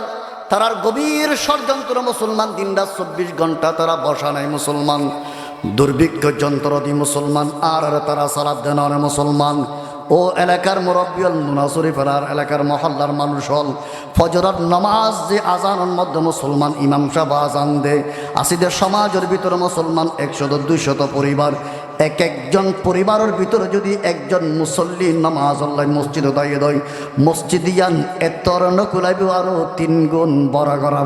তারার গভীর ষড়যন্ত্র মুসলমান দিন রাত 24 ঘন্টা তারা বসা নাই মুসলমান দুর্ভিক্ষ যন্ত্র দি মুসলমান আর তারা সালাদ দেন মুসলমান ও এলাকার মুরব্বিয়ল মুনাসরি ফেরার এলাকার মহল্লার মানুষ হল ফজরের নামাজ যে আজানের মধ্যে মুসলমান ইমাম সাহেব আজান দেয় আসিদের সমাজের ভিতরে মুসলমান 100-200 পরিবার একজন পরিবারের ভিতরে যদি একজন মুসল্লি নামাজ আল্লাহ মসজিদে দাঁড়িয়ে দেয় মসজিদ ইয়ান এতর নকুলাইব আরো 3 গুণ বড় করা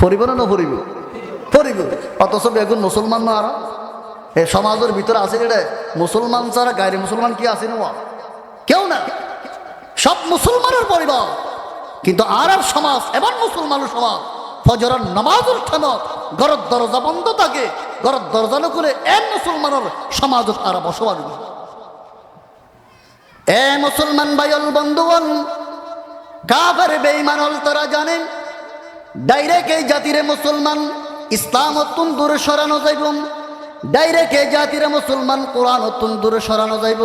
পরিবার না পরিব অথচ এখন মুসলমান না আর এই সমাজের ভিতরে আছে রে মুসলমান ছাড়া গায়ের মুসলমান কি আছে না কেউ না সব মুসলমানের পরিবার কিন্তু আর সমাজ এমন মুসলমানের সমাজ ফজরের নামাজের ঠামত ঘরের দরজা বন্ধ থাকে ঘরের দরজা না করে মুসলমানের সমাজত আর বসবাস মুসলমান ভাইল বন্ধুগণ কাফের বেঈমান হল তারা জানেন ডাইরেক্ট এই জাতিরে মুসলমান ইসলাম অত্যন্ত দূরে সরানো যাইব ডাইরেক্ট এই জাতির মুসলমান কোরআন অত্যন্ত দূরে সরানো যাইব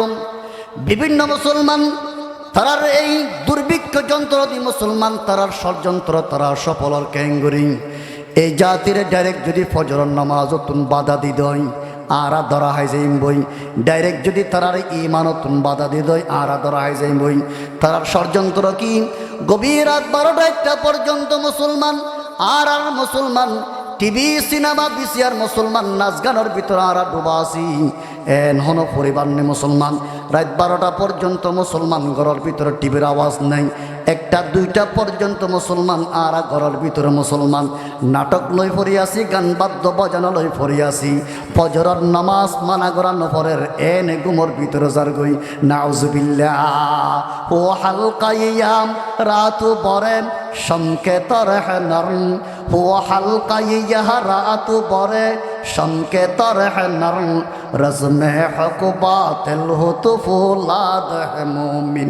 বিভিন্ন মুসলমান তারার এই দুর্ভিক্ষ যন্ত্র দি মুসলমান তারার ষড়যন্ত্র তারা সফলর ক্যাঙ্গুরি এই জাতির ডাইরেক্ট যদি ফজরের নামাজ অতুন বাধা দি দই আরা ধরা হয় যাইম বই ডাইরেক্ট যদি তারার ইমানতুন বাধা দি দই আরা ধরা হয় যাইম বই তারার ষড়যন্ত্র কি গভীর রাত 12টা পর্যন্ত মুসলমান আর মুসলমান টিভি সিনেমা বিসিআর মুসলমান নাচ গানের ভিতরে আর ডুবা আছি হন পরিবার নেই মুসলমান রাত 12টা পর্যন্ত মুসলমান ঘরের ভিতরে টিভির আওয়াজ নেই 1টা 2টা পর্যন্ত মুসলমান আর ঘরের ভিতরে মুসলমান নাটক লই ফরি আসি গান বাদ্য বাজানো লই ফরি আসি ফজরের নামাজ মানা করানো পরের গুমর ভিতরে যার গই নাউজুবিল্লাহ ও হালকাইয়াম রাত বরে সংকেতর নরম ও হালকাইয়া রাত বরে সংকেতর নরম रज़्म हक़ बातिल हो तो फौलाद है मोमिन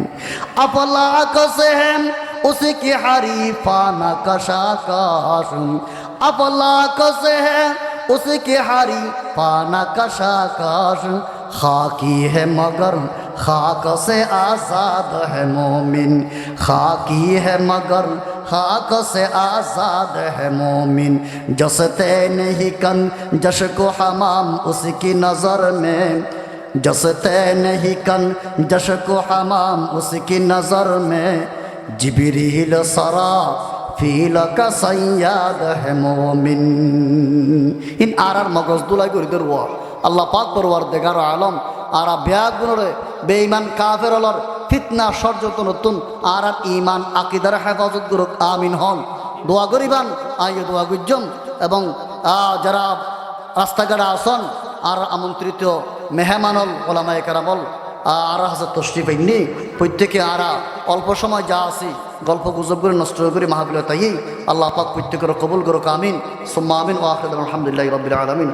अफलाक से है उसकी हरीफाना कशाकाश अफलाक से है उसकी हरीफाना कशाकाश खाकी है मगर खाक से आज़ाद है मोमिन खाकी है मगर खाक से आज़ाद है मोमिन जसते नहीं कन जश को हमाम उसकी नज़र में जसते नहीं कन जश को हमाम उसकी नज़र में जिब्रील सरा फील का सैयाद है मोमिन इन आरार मगज दुलाई कर इधर हुआ अल्लाह पाक परवार देगार आलम आरा ब्याग गुनरे बेईमान काफेर अलर ফিতনা ষড়যন্ত্র নতুন আর ইমান আকিদার হেফাজত করুক আমিন হন দোয়া করিবান আইয়ে দোয়া গুজম এবং যারা রাস্তাঘাটে আসন আর আমন্ত্রিত মেহমানল ওলামায়ে কেরামল আর হাজার তশরিফ আইনি প্রত্যেকে আরা অল্প সময় যা আসি গল্প গুজব করে নষ্ট করে মাহফিল তাই আল্লাহ পাক প্রত্যেকের কবুল করুক আমিন সুম্মা আমিন ওয়া আখিরু আলহামদুলিল্লাহি রাব্বিল আলামিন।